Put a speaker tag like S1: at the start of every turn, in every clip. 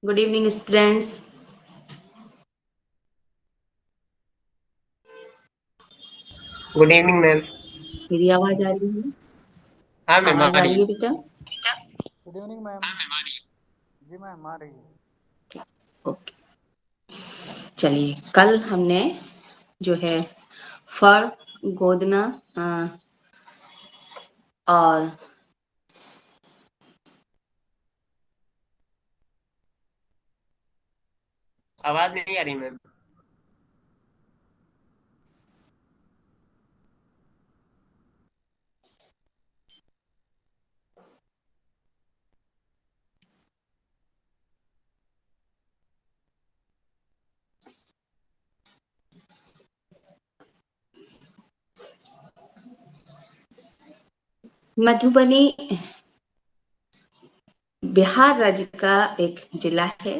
S1: Good evening students.
S2: Good evening ma'am.
S1: मेरी आवाज आ रही है?
S2: हाँ मैम आ
S1: आवाज आ
S2: रही
S1: रही है
S2: है।
S1: बेटा?
S3: Good evening ma'am. जी मैम आ रही है।
S1: ओके, चलिए कल हमने जो है फर, गोदना और
S2: आवाज नहीं आ रही मैम।
S1: मधुबनी बिहार राज्य का एक जिला है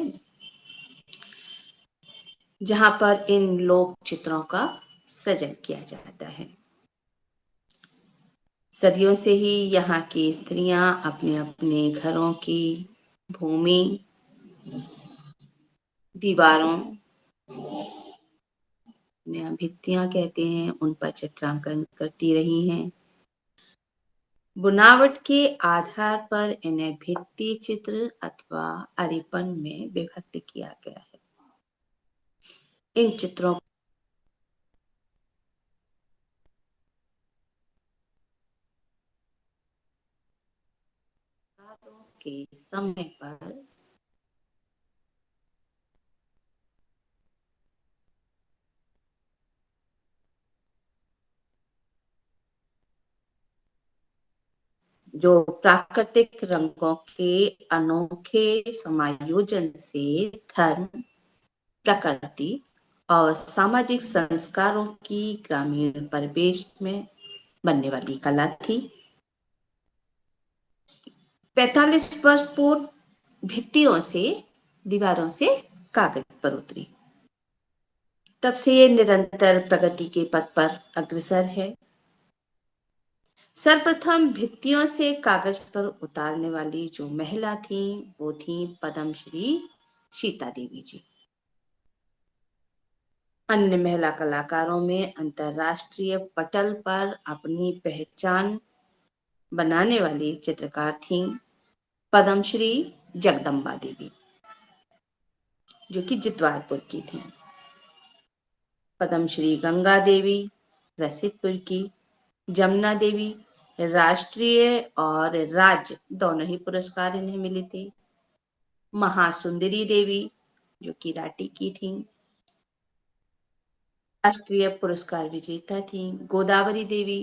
S1: जहां पर इन लोक चित्रों का सृजन किया जाता है। सदियों से ही यहाँ की स्त्रियां अपने अपने घरों की भूमि, दीवारों, भित्तियां कहते हैं, उन पर चित्रांकन करती रही हैं। बुनावट के आधार पर इन्हें भित्ति चित्र अथवा अरिपन में विभक्त किया गया है। इन चित्रों के समय पर जो प्राकृतिक रंगों के अनोखे समायोजन से धर्म, प्रकृति और सामाजिक संस्कारों की ग्रामीण परिवेश में बनने वाली कला थी। 45 वर्ष पूर्व भित्तियों से, दीवारों से कागज पर उतरी। तब से ये निरंतर प्रगति के पथ पर अग्रसर है। सर्वप्रथम भित्तियों से कागज पर उतारने वाली जो महिला थी वो थी पद्मश्री सीता देवी जी। अन्य महिला कलाकारों में अंतरराष्ट्रीय पटल पर अपनी पहचान बनाने वाली चित्रकार थी पद्मश्री जगदम्बा देवी, जो कि जितवारपुर की थी। पद्मश्री गंगा देवी रसिकपुर की, जमुना देवी राष्ट्रीय और राज्य दोनों ही पुरस्कार इन्हें मिले थे। महासुंदरी देवी जो कि रांची की थी, राष्ट्रीय पुरस्कार विजेता थी। गोदावरी देवी,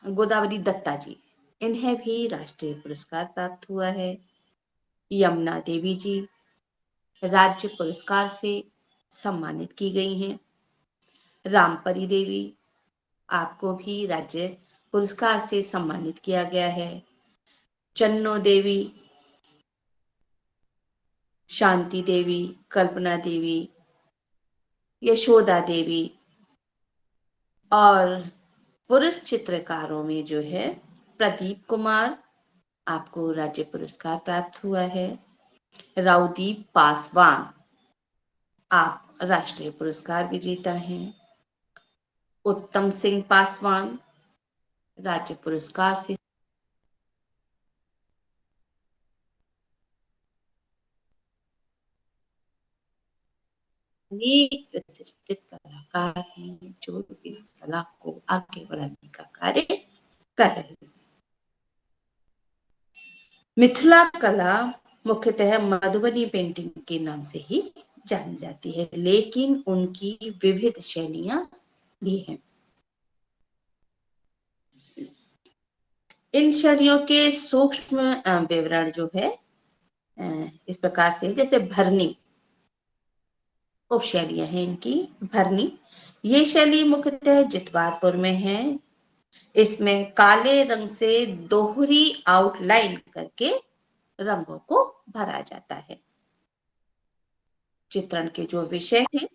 S1: गोदावरी दत्ता जी, इन्हें भी राष्ट्रीय पुरस्कार प्राप्त हुआ है। यमुना देवी जी राज्य पुरस्कार से सम्मानित की गई हैं। रामपरी देवी, आपको भी राज्य पुरस्कार से सम्मानित किया गया है। चन्नो देवी, शांति देवी, कल्पना देवी, यशोदा देवी और पुरुष चित्रकारों में जो है प्रदीप कुमार, आपको राज्य पुरस्कार प्राप्त हुआ है। रावदीप पासवान, आप राष्ट्रीय पुरस्कार विजेता हैं। उत्तम सिंह पासवान राज्य पुरस्कार से अनेक प्रतिष्ठित कलाकार हैं जो इस कला को आगे बढ़ाने का कार्य कर रहे हैं। मिथिला कला मुख्यतः मधुबनी पेंटिंग के नाम से ही जानी जाती है, लेकिन उनकी विविध शैलियां भी हैं। इन शैलियों के सूक्ष्म विवरण जो है इस प्रकार से, जैसे भरनी उपशैलियां हैं इनकी। भरनी ये शैली मुख्यतः जितवारपुर में है। इसमें काले रंग से दोहरी आउटलाइन करके रंगों को भरा जाता है। चित्रण के जो विषय हैं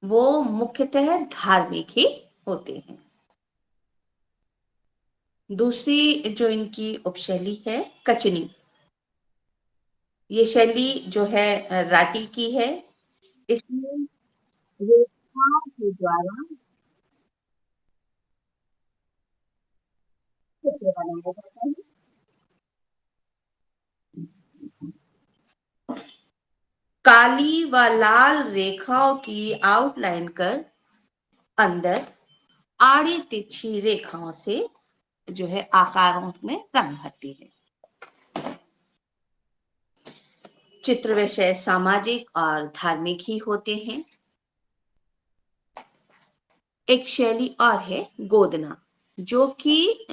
S1: वो मुख्यतः धार्मिक ही होते हैं। दूसरी जो इनकी उपशैली है कचनी, ये शैली जो है राठी की है। इसमें रेखाओं के द्वारा चित्र बनाया जाता है। काली व लाल रेखाओं की आउटलाइन कर अंदर आड़ी तिरछी रेखाओं से जो है आकारों में रंग भरती है। चित्र विषय सामाजिक और धार्मिक ही होते हैं। एक शैली और है गोदना, जो कि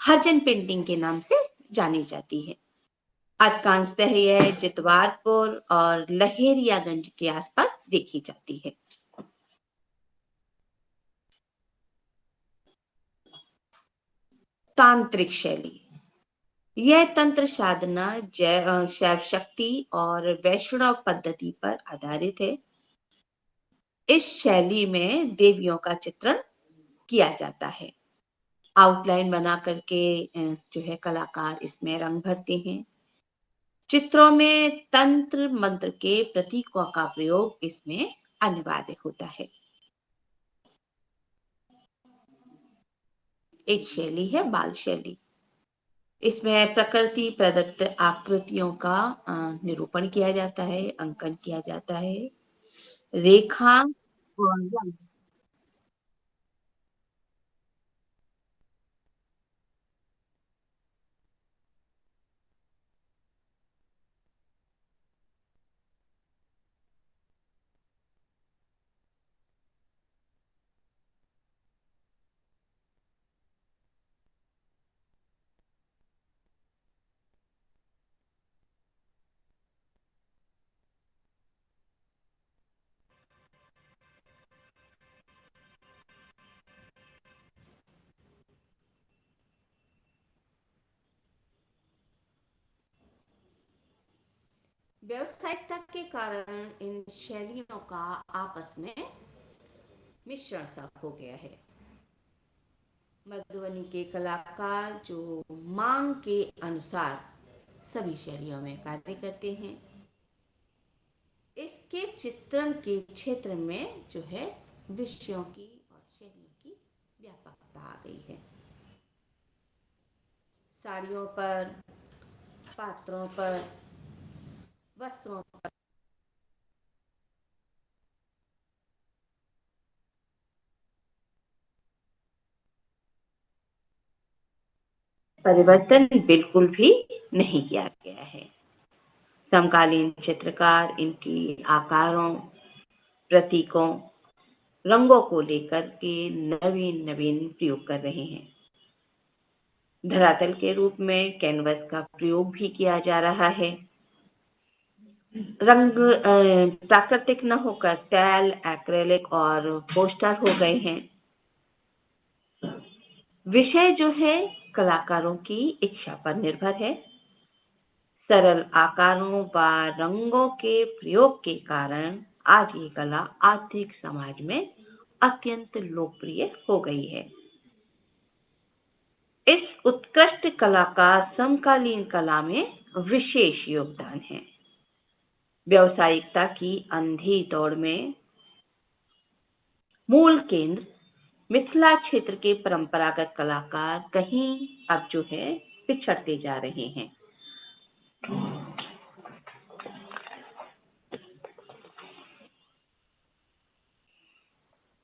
S1: हरिजन पेंटिंग के नाम से जानी जाती है। अधिकांशतः यह जितवारपुर और लहेरियागंज के आसपास देखी जाती है। तांत्रिक शैली, यह तंत्र साधना शैव शक्ति और वैष्णव पद्धति पर आधारित है। इस शैली में देवियों का चित्रण किया जाता है। आउटलाइन बना करके जो है कलाकार इसमें रंग भरते हैं। चित्रों में तंत्र मंत्र के प्रतीकों का प्रयोग इसमें अनिवार्य होता है। एक शैली है बाल शैली। इसमें प्रकृति प्रदत्त आकृतियों का निरूपण किया जाता है, अंकन किया जाता है। रेखा और रंग व्यावसायिकता के कारण इन शैलियों का आपस में मिश्रण सा हो गया है। मधुबनी के कलाकार जो मांग के अनुसार सभी शैलियों में कार्य करते हैं। इसके चित्रण के क्षेत्र में जो है विषयों की और शैलियों की व्यापकता आ गई है। साड़ियों पर, पात्रों पर, वस्त्रों पर परिवर्तन बिल्कुल भी नहीं किया गया है। समकालीन चित्रकार इनकी आकारों, प्रतीकों, रंगों को लेकर के नवीन नवीन प्रयोग कर रहे हैं। धरातल के रूप में कैनवस का प्रयोग भी किया जा रहा है। रंग प्राकृतिक न होकर टैल, एक्रेलिक और पोस्टर हो गए हैं। विषय जो है कलाकारों की इच्छा पर निर्भर है। सरल आकारों व रंगों के प्रयोग के कारण आज ये कला आधुनिक समाज में अत्यंत लोकप्रिय हो गई है। इस उत्कृष्ट कला का समकालीन कला में विशेष योगदान है। व्यावसायिकता की अंधी दौड़ में मूल केंद्र मिथिला क्षेत्र के परंपरागत कलाकार कहीं अब जो है पिछड़ते जा रहे हैं।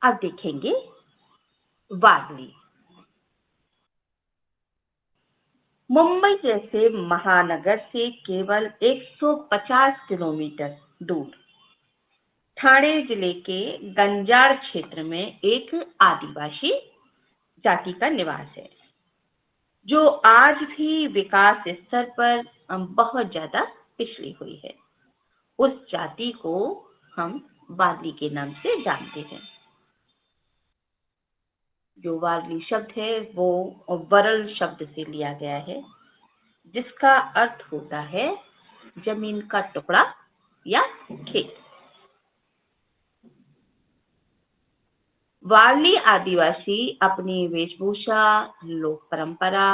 S1: अब देखेंगे वारली। मुंबई जैसे महानगर से केवल 150 किलोमीटर दूर ठाणे जिले के गंजाड़ क्षेत्र में एक आदिवासी जाति का निवास है, जो आज भी विकास स्तर पर बहुत ज्यादा पिछड़ी हुई है। उस जाति को हम वारली के नाम से जानते हैं। जो वारली शब्द है वो वरल शब्द से लिया गया है, जिसका अर्थ होता है जमीन का टुकड़ा या खेत। वारली आदिवासी अपनी वेशभूषा, लोक परंपरा,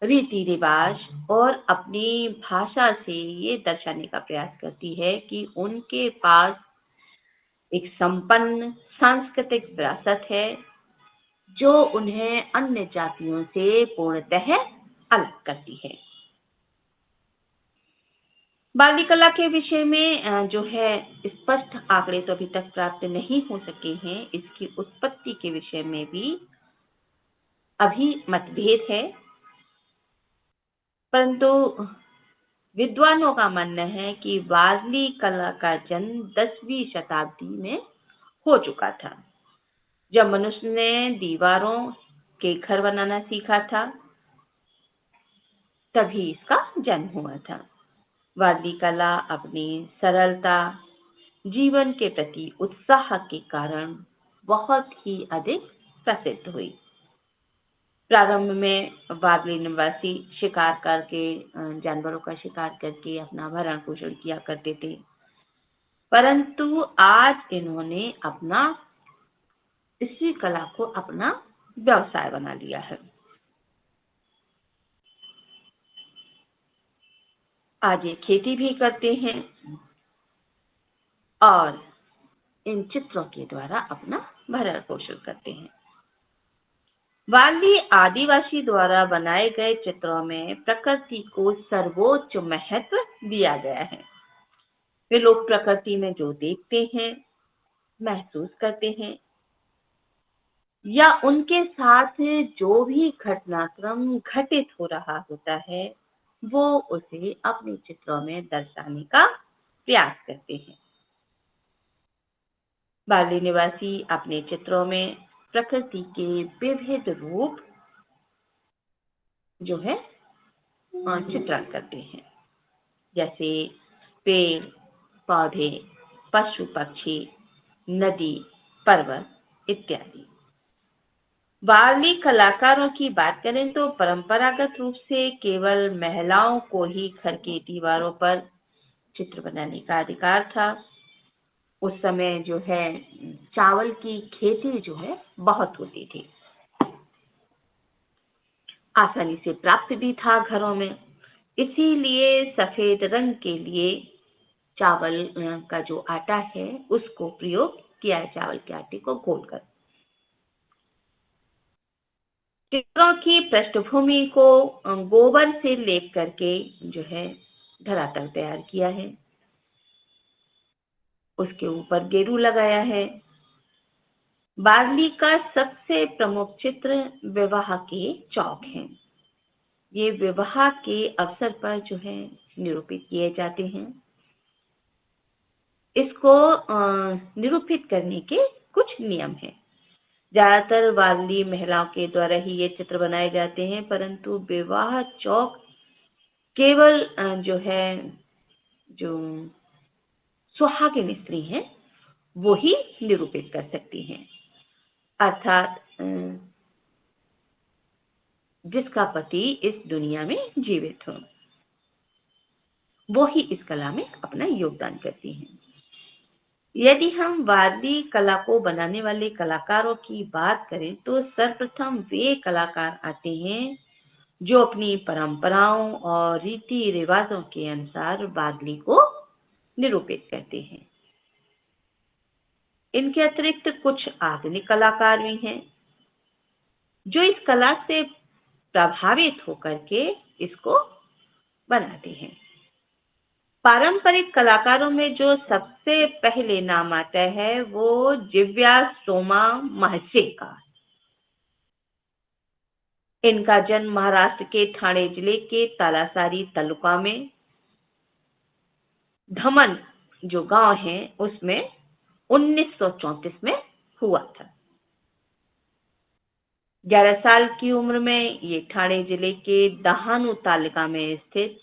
S1: रीति रिवाज और अपनी भाषा से ये दर्शाने का प्रयास करती है कि उनके पास एक संपन्न सांस्कृतिक विरासत है जो उन्हें अन्य जातियों से पूर्णतः अलग करती है। बाल कला के विषय में जो है स्पष्ट आंकड़े तो अभी तक प्राप्त नहीं हो सके हैं। इसकी उत्पत्ति के विषय में भी अभी मतभेद है, परंतु विद्वानों का मानना है कि वारली कला का जन्म 10वीं शताब्दी में हो चुका था, जब मनुष्य ने दीवारों के घर बनाना सीखा था, तभी इसका जन्म हुआ था। वारली कला अपनी सरलता, जीवन के प्रति उत्साह के कारण बहुत ही अधिक प्रसिद्ध हुई। प्रारंभ में वारली निवासी शिकार करके जानवरों का शिकार करके अपना भरण पोषण किया करते थे, परंतु आज इन्होंने इसी कला को अपना व्यवसाय बना लिया है। आज ये खेती भी करते हैं और इन चित्रों के द्वारा अपना भरण पोषण करते हैं। वारली आदिवासी द्वारा बनाए गए चित्रों में प्रकृति को सर्वोच्च महत्व दिया गया है। वे लोग प्रकृति में जो देखते हैं, महसूस करते हैं या उनके साथ जो भी घटनाक्रम घटित हो रहा होता है, वो उसे अपने चित्रों में दर्शाने का प्रयास करते हैं। वारली निवासी अपने चित्रों में प्रकृति के विविध रूप जो है चित्रण करते हैं, जैसे पेड़, पौधे, पशु पक्षी, नदी, पर्वत इत्यादि। वारली कलाकारों की बात करें तो परंपरागत रूप से केवल महिलाओं को ही घर की दीवारों पर चित्र बनाने का अधिकार था। उस समय जो है चावल की खेती जो है बहुत होती थी, आसानी से प्राप्त भी था घरों में, इसीलिए सफेद रंग के लिए चावल का जो आटा है उसको प्रयोग किया है, चावल के आटे को घोलकर। चित्रों की पृष्ठभूमि को गोबर से लेप करके जो है धरातल तैयार किया है, उसके ऊपर गेरू लगाया है। वारली का सबसे प्रमुख चित्र विवाह के चौक हैं। ये विवाह के अवसर पर जो है निरूपित किए जाते हैं। इसको निरूपित करने के कुछ नियम हैं। ज्यादातर वारली महिलाओं के द्वारा ही ये चित्र बनाए जाते हैं, परंतु विवाह चौक केवल जो सुहागिन स्त्री हैं वो ही निरूपित कर सकती हैं, अर्थात जिसका पति इस दुनिया में जीवित हो, वो ही इस कला में अपना योगदान करती हैं। यदि हम वारली कला को बनाने वाले कलाकारों की बात करें तो सर्वप्रथम वे कलाकार आते हैं जो अपनी परंपराओं और रीति रिवाजों के अनुसार वारली को निरूपित करते हैं। इनके अतिरिक्त कुछ आधुनिक कलाकार भी हैं जो इस कला से प्रभावित होकर के इसको बनाते हैं। पारंपरिक कलाकारों में जो सबसे पहले नाम आता है वो जिव्या सोमा महसे का। इनका जन्म महाराष्ट्र के ठाणे जिले के तालासारी तालुका में धमन जो गांव है उसमें 1934 में हुआ था। 11 साल की उम्र में ये ठाणे जिले के दहानू तालुका में स्थित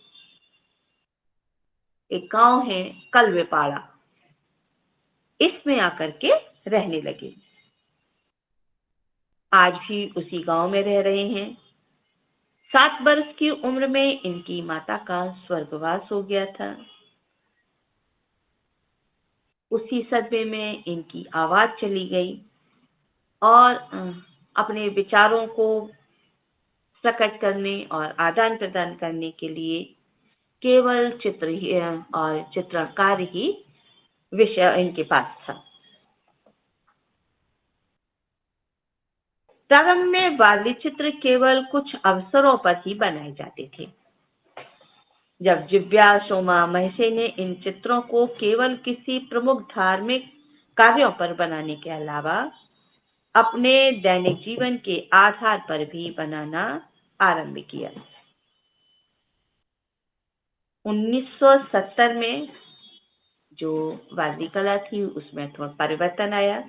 S1: एक गांव है कलवेपाड़ा, इसमें आकर के रहने लगे। आज भी उसी गांव में रह रहे हैं। 7 वर्ष की उम्र में इनकी माता का स्वर्गवास हो गया था। उसी सदमे में इनकी आवाज चली गई और अपने विचारों को प्रकट करने और आदान प्रदान करने के लिए केवल चित्र ही और चित्रकार ही विषय इनके पास था। प्रारंभ में वारली चित्र केवल कुछ अवसरों पर ही बनाए जाते थे। जब जिव्या सोमा महसे ने इन चित्रों को केवल किसी प्रमुख धार्मिक कार्यों पर बनाने के अलावा अपने दैनिक जीवन के आधार पर भी बनाना आरंभ किया। 1970 में जो वारली कला थी उसमें थोड़ा परिवर्तन आया।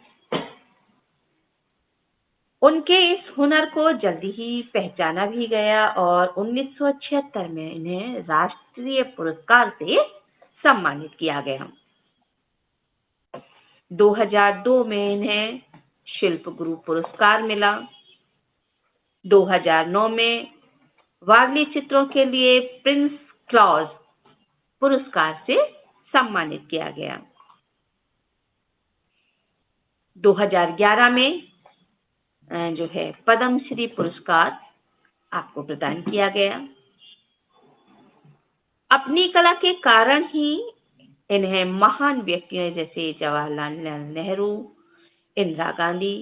S1: उनके इस हुनर को जल्दी ही पहचाना भी गया और 1976 में इन्हें राष्ट्रीय पुरस्कार से सम्मानित किया गया। 2002 में इन्हें शिल्प गुरु पुरस्कार मिला। 2009 में वारली चित्रों के लिए प्रिंस क्लॉज पुरस्कार से सम्मानित किया गया। 2011 में जो है पद्मश्री पुरस्कार आपको प्रदान किया गया। अपनी कला के कारण ही इन्हें महान व्यक्तियों जैसे जवाहरलाल नेहरू, इंदिरा गांधी,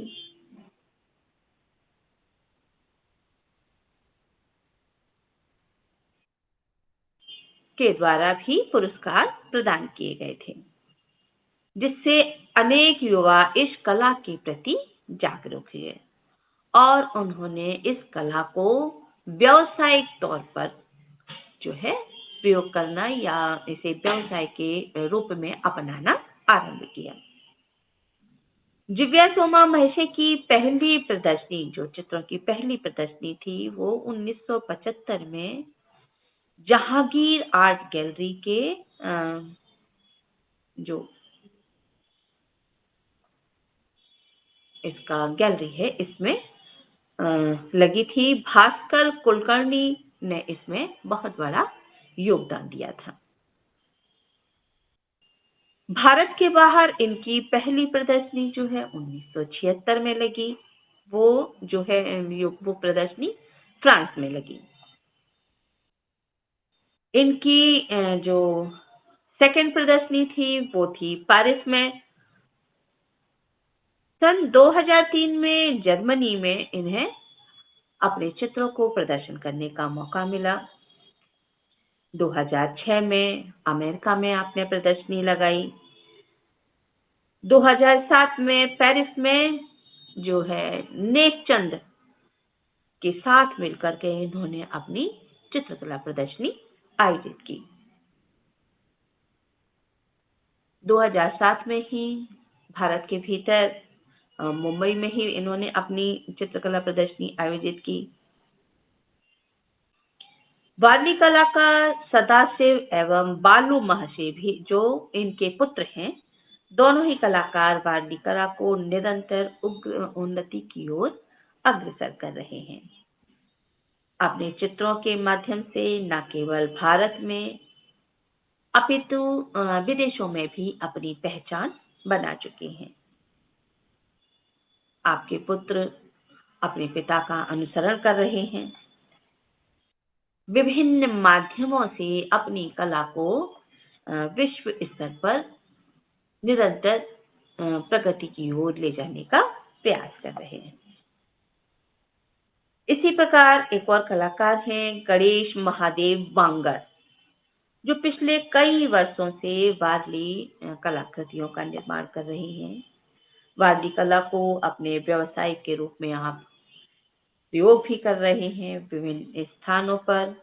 S1: के द्वारा भी पुरस्कार प्रदान किए गए थे, जिससे अनेक युवा इस कला के प्रति जागरूक हुए और उन्होंने इस कला को व्यावसायिक तौर पर जो है प्रयोग करना या इसे व्यवसाय के रूप में अपनाना आरंभ किया। जिव्या सोमा महसे की पहली प्रदर्शनी, जो चित्रों की पहली प्रदर्शनी थी, वो 1975 में जहांगीर आर्ट गैलरी के जो इसका गैलरी है इसमें लगी थी। भास्कर कुलकर्णी ने इसमें बहुत बड़ा योगदान दिया था। भारत के बाहर इनकी पहली प्रदर्शनी जो है 1976 में लगी। वो जो है वो प्रदर्शनी फ्रांस में लगी। इनकी जो सेकंड प्रदर्शनी थी वो थी पेरिस में। सन 2003 में जर्मनी में इन्हें अपने चित्रों को प्रदर्शन करने का मौका मिला। 2006 में अमेरिका में आपने प्रदर्शनी लगाई। 2007 में पेरिस में जो है नेकचंद के साथ मिलकर के इन्होंने अपनी चित्रकला प्रदर्शनी आयोजित की। 2007 में ही भारत के भीतर मुंबई में ही इन्होंने अपनी चित्रकला प्रदर्शनी आयोजित की। वारली कला का सदाशिव एवं बालू महसे भी जो इनके पुत्र हैं, दोनों ही कलाकार वारली कला को निरंतर उग्र उन्नति की ओर अग्रसर कर रहे हैं। अपने चित्रों के माध्यम से न केवल भारत में अपितु विदेशों में भी अपनी पहचान बना चुके हैं। आपके पुत्र अपने पिता का अनुसरण कर रहे हैं, विभिन्न माध्यमों से अपनी कला को विश्व स्तर पर निरंतर प्रगति की ओर ले जाने का प्रयास कर रहे हैं। इसी प्रकार एक और कलाकार हैं गणेश महादेव बांगर, जो पिछले कई वर्षों से वारली कलाकृतियों का निर्माण कर रहे हैं। वारली कला को अपने व्यवसाय के रूप में आप प्रयोग भी कर रहे हैं। विभिन्न स्थानों पर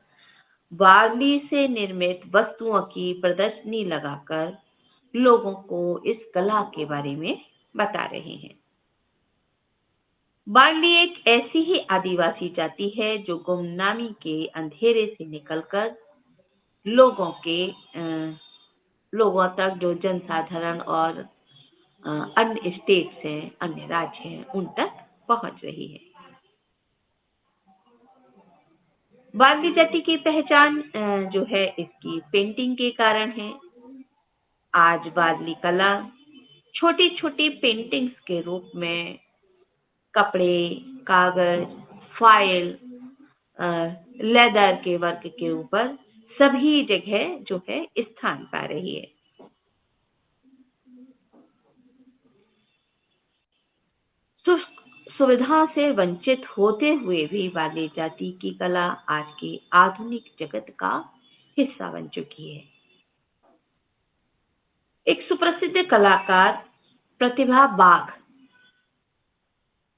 S1: वारली से निर्मित वस्तुओं की प्रदर्शनी लगाकर लोगों को इस कला के बारे में बता रहे हैं। वारली एक ऐसी ही आदिवासी जाति है जो गुमनामी के अंधेरे से निकलकर लोगों तक, जो जनसाधारण और अन्य स्टेट्स हैं, अन्य राज्य हैं, उन तक पहुंच रही है। वारली जाति की पहचान जो है इसकी पेंटिंग के कारण है। आज वारली कला छोटी छोटी पेंटिंग्स के रूप में कपड़े, कागज, फाइल लेदर के वर्क के ऊपर सभी जगह जो है स्थान पा रही है। सुविधाओं से वंचित होते हुए भी वाली जाति की कला आज के आधुनिक जगत का हिस्सा बन चुकी है। एक सुप्रसिद्ध कलाकार प्रतिभा बाघ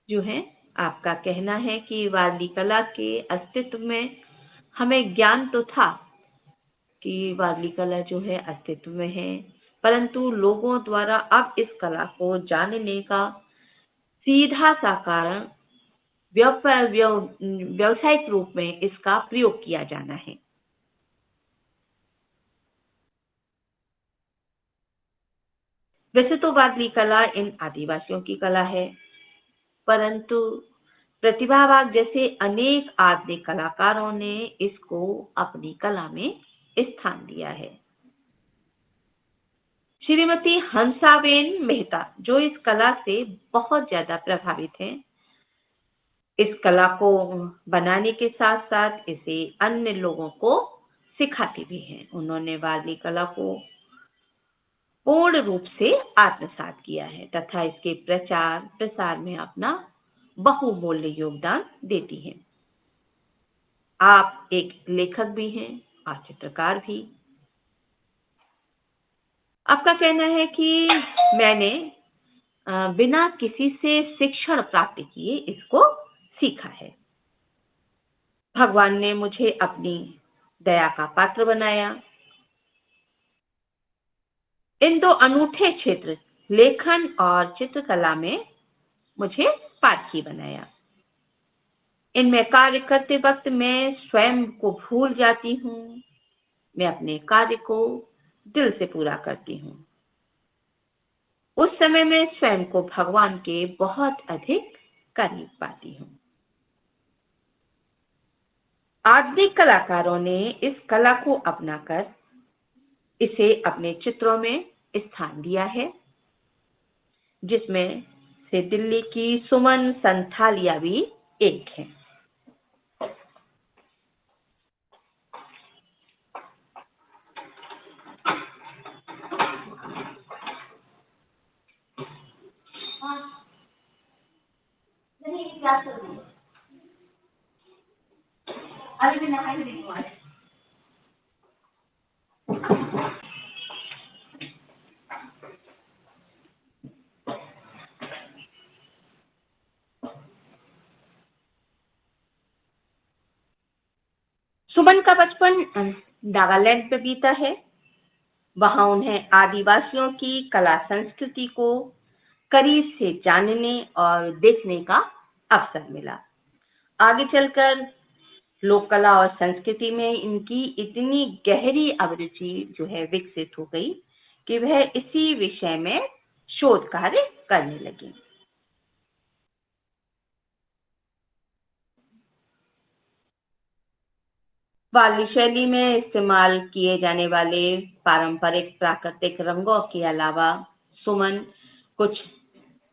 S1: जो है, आपका कहना है कि वारली कला के अस्तित्व में हमें ज्ञान तो था कि वारली कला जो है अस्तित्व में है, परंतु लोगों द्वारा अब इस कला को जानने का सीधा सा कारण व्यावसायिक रूप में इसका प्रयोग किया जाना है। वैसे तो वारली कला इन आदिवासियों की कला है, परंतु प्रतिभावाग जैसे अनेक आधुनिक कलाकारों ने इसको अपनी कला में स्थान दिया है। श्रीमती हंसाबेन मेहता जो इस कला से बहुत ज्यादा प्रभावित हैं, इस कला को बनाने के साथ साथ इसे अन्य लोगों को सिखाती भी हैं। उन्होंने वारली कला को पूर्ण रूप से आत्मसात किया है तथा इसके प्रचार प्रसार में अपना बहुमूल्य योगदान देती हैं। आप एक लेखक भी हैं और चित्रकार भी। आपका कहना है कि मैंने बिना किसी से शिक्षण प्राप्त किए इसको सीखा है। भगवान ने मुझे अपनी दया का पात्र बनाया। इन दो अनूठे क्षेत्र लेखन और चित्रकला में मुझे पारखी बनाया। इनमें कार्य करते वक्त मैं स्वयं को भूल जाती हूँ। मैं अपने कार्य को दिल से पूरा करती हूँ। उस समय मैं स्वयं को भगवान के बहुत अधिक करीब पाती हूँ। आधुनिक कलाकारों ने इस कला को अपनाकर इसे अपने चित्रों में स्थान दिया है, जिसमें से दिल्ली की सुमन संथालिया भी एक है। सुमन का बचपन नागालैंड में बीता है। वहां उन्हें आदिवासियों की कला संस्कृति को करीब से जानने और देखने का अवसर मिला। आगे चलकर लोक कला और संस्कृति में इनकी इतनी गहरी अभिरुचि जो है विकसित हो गई कि वह इसी विषय में शोध कार्य करने लगी। वारली शैली में इस्तेमाल किए जाने वाले पारंपरिक प्राकृतिक रंगों के अलावा सुमन कुछ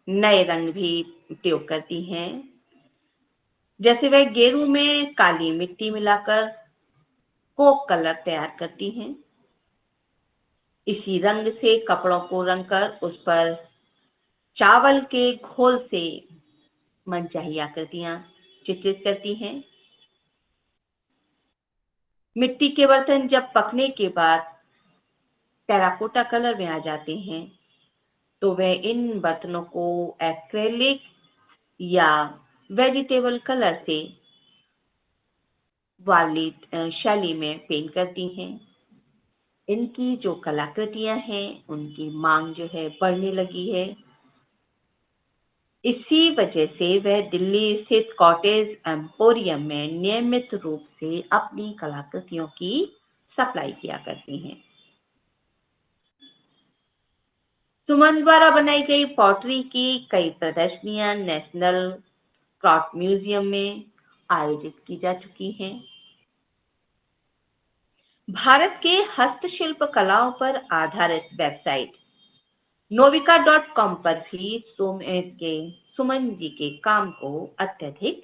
S1: नए रंग भी उपयोग करती हैं। जैसे वह गेरू में काली मिट्टी मिलाकर कोक कलर तैयार करती हैं। इसी रंग से कपड़ों को रंगकर उस पर चावल के घोल से मनचाही आकृतियां चित्रित करती हैं। मिट्टी के बर्तन जब पकने के बाद टेराकोटा कलर में आ जाते हैं, तो वह इन बर्तनों को एक्रेलिक या वेजिटेबल कलर से वारली शैली में पेंट करती हैं। इनकी जो कलाकृतियां हैं, उनकी मांग जो है बढ़ने लगी है। इसी वजह से वह दिल्ली स्थित कॉटेज एम्पोरियम में नियमित रूप से अपनी कलाकृतियों की सप्लाई किया करती हैं। सुमन द्वारा बनाई गई पॉटरी की कई प्रदर्शनियां नेशनल क्राफ्ट म्यूजियम में आयोजित की जा चुकी हैं। भारत के हस्तशिल्प कलाओं पर आधारित वेबसाइट novika.com पर भी सुमन जी के काम को अत्यधिक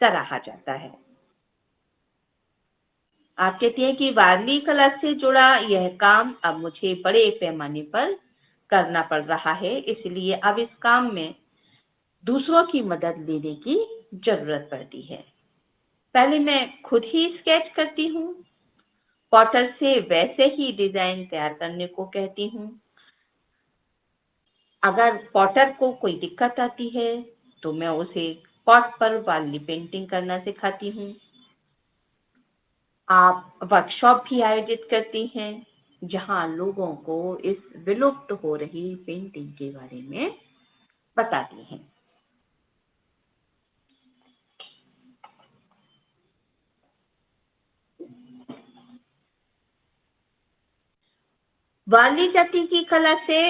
S1: सराहा जाता है। आप कहती हैं कि वारली कला से जुड़ा यह काम अब मुझे बड़े पैमाने पर करना पड़ रहा है, इसलिए अब इस काम में दूसरों की मदद लेने की जरूरत पड़ती है। पहले मैं खुद ही स्केच करती हूँ, पॉटर से वैसे ही डिजाइन तैयार करने को कहती हूँ। अगर पॉटर को कोई दिक्कत आती है तो मैं उसे पॉट पर वारली पेंटिंग करना सिखाती हूँ। आप वर्कशॉप भी आयोजित करती हैं जहां लोगों को इस विलुप्त हो रही पेंटिंग के बारे में बताती हैं। वारली जाति की कला से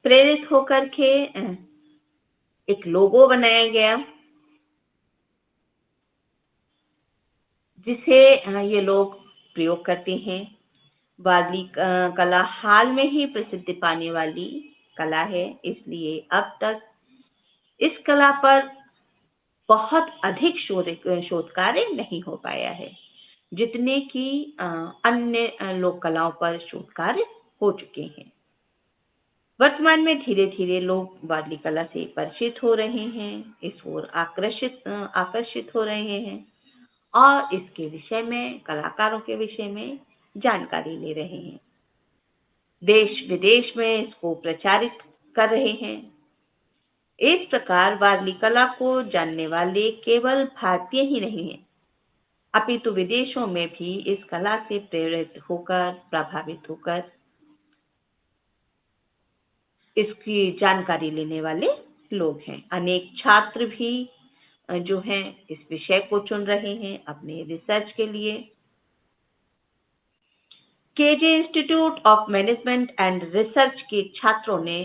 S1: प्रेरित होकर के एक लोगो बनाया गया, जिसे ये लोग प्रयोग करते हैं। वारली कला हाल में ही प्रसिद्धि पाने वाली कला है, इसलिए अब तक इस कला पर बहुत अधिक शोध कार्य नहीं हो पाया है, जितने कि अन्य लोक कलाओं पर शोध कार्य हो चुके हैं। वर्तमान में धीरे धीरे लोग वारली कला से परिचित हो रहे हैं, इस ओर आकर्षित हो रहे हैं और इसके विषय में, कलाकारों के विषय में जानकारी ले रहे हैं। देश विदेश में इसको प्रचारित कर रहे हैं। इस प्रकार वारली कला को जानने वाले केवल भारतीय ही नहीं हैं, अपितु विदेशों में भी इस कला से प्रेरित होकर, प्रभावित होकर इसकी जानकारी लेने वाले लोग हैं। अनेक छात्र भी जो हैं इस विषय को चुन रहे हैं अपने रिसर्च के लिए। KJ institute of management and research के छात्रों ने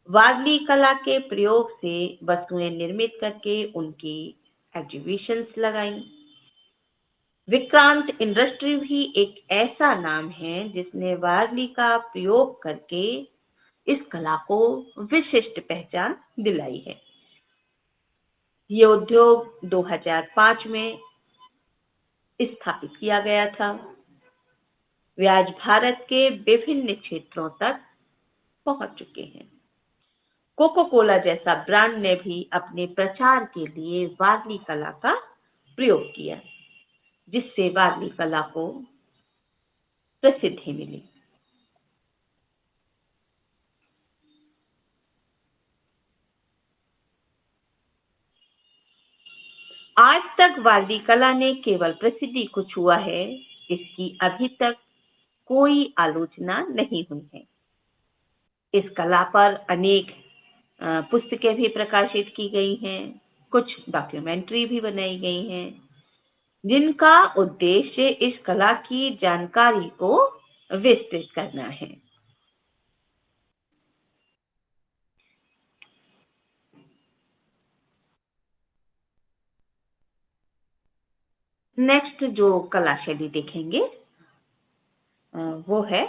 S1: वारली कला के प्रयोग से वस्तुएं निर्मित करके उनकी एग्जीबिशंस लगाई। विक्रांत इंडस्ट्री भी एक ऐसा नाम है जिसने वारली का प्रयोग करके इस कला को विशिष्ट पहचान दिलाई है। ये उद्योग 2005 में स्थापित किया गया था। वे आज भारत के विभिन्न क्षेत्रों तक पहुंच चुके हैं। कोको कोला जैसा ब्रांड ने भी अपने प्रचार के लिए वारली कला का प्रयोग किया, जिससे वारली कला को प्रसिद्धि मिली। आज तक वारली कला ने केवल प्रसिद्धि को छुआ है, इसकी अभी तक कोई आलोचना नहीं हुई है। इस कला पर अनेक पुस्तकें भी प्रकाशित की गई हैं, कुछ डॉक्यूमेंट्री भी बनाई गई हैं, जिनका उद्देश्य इस कला की जानकारी को विस्तृत करना है। नेक्स्ट जो कला शैली देखेंगे वो है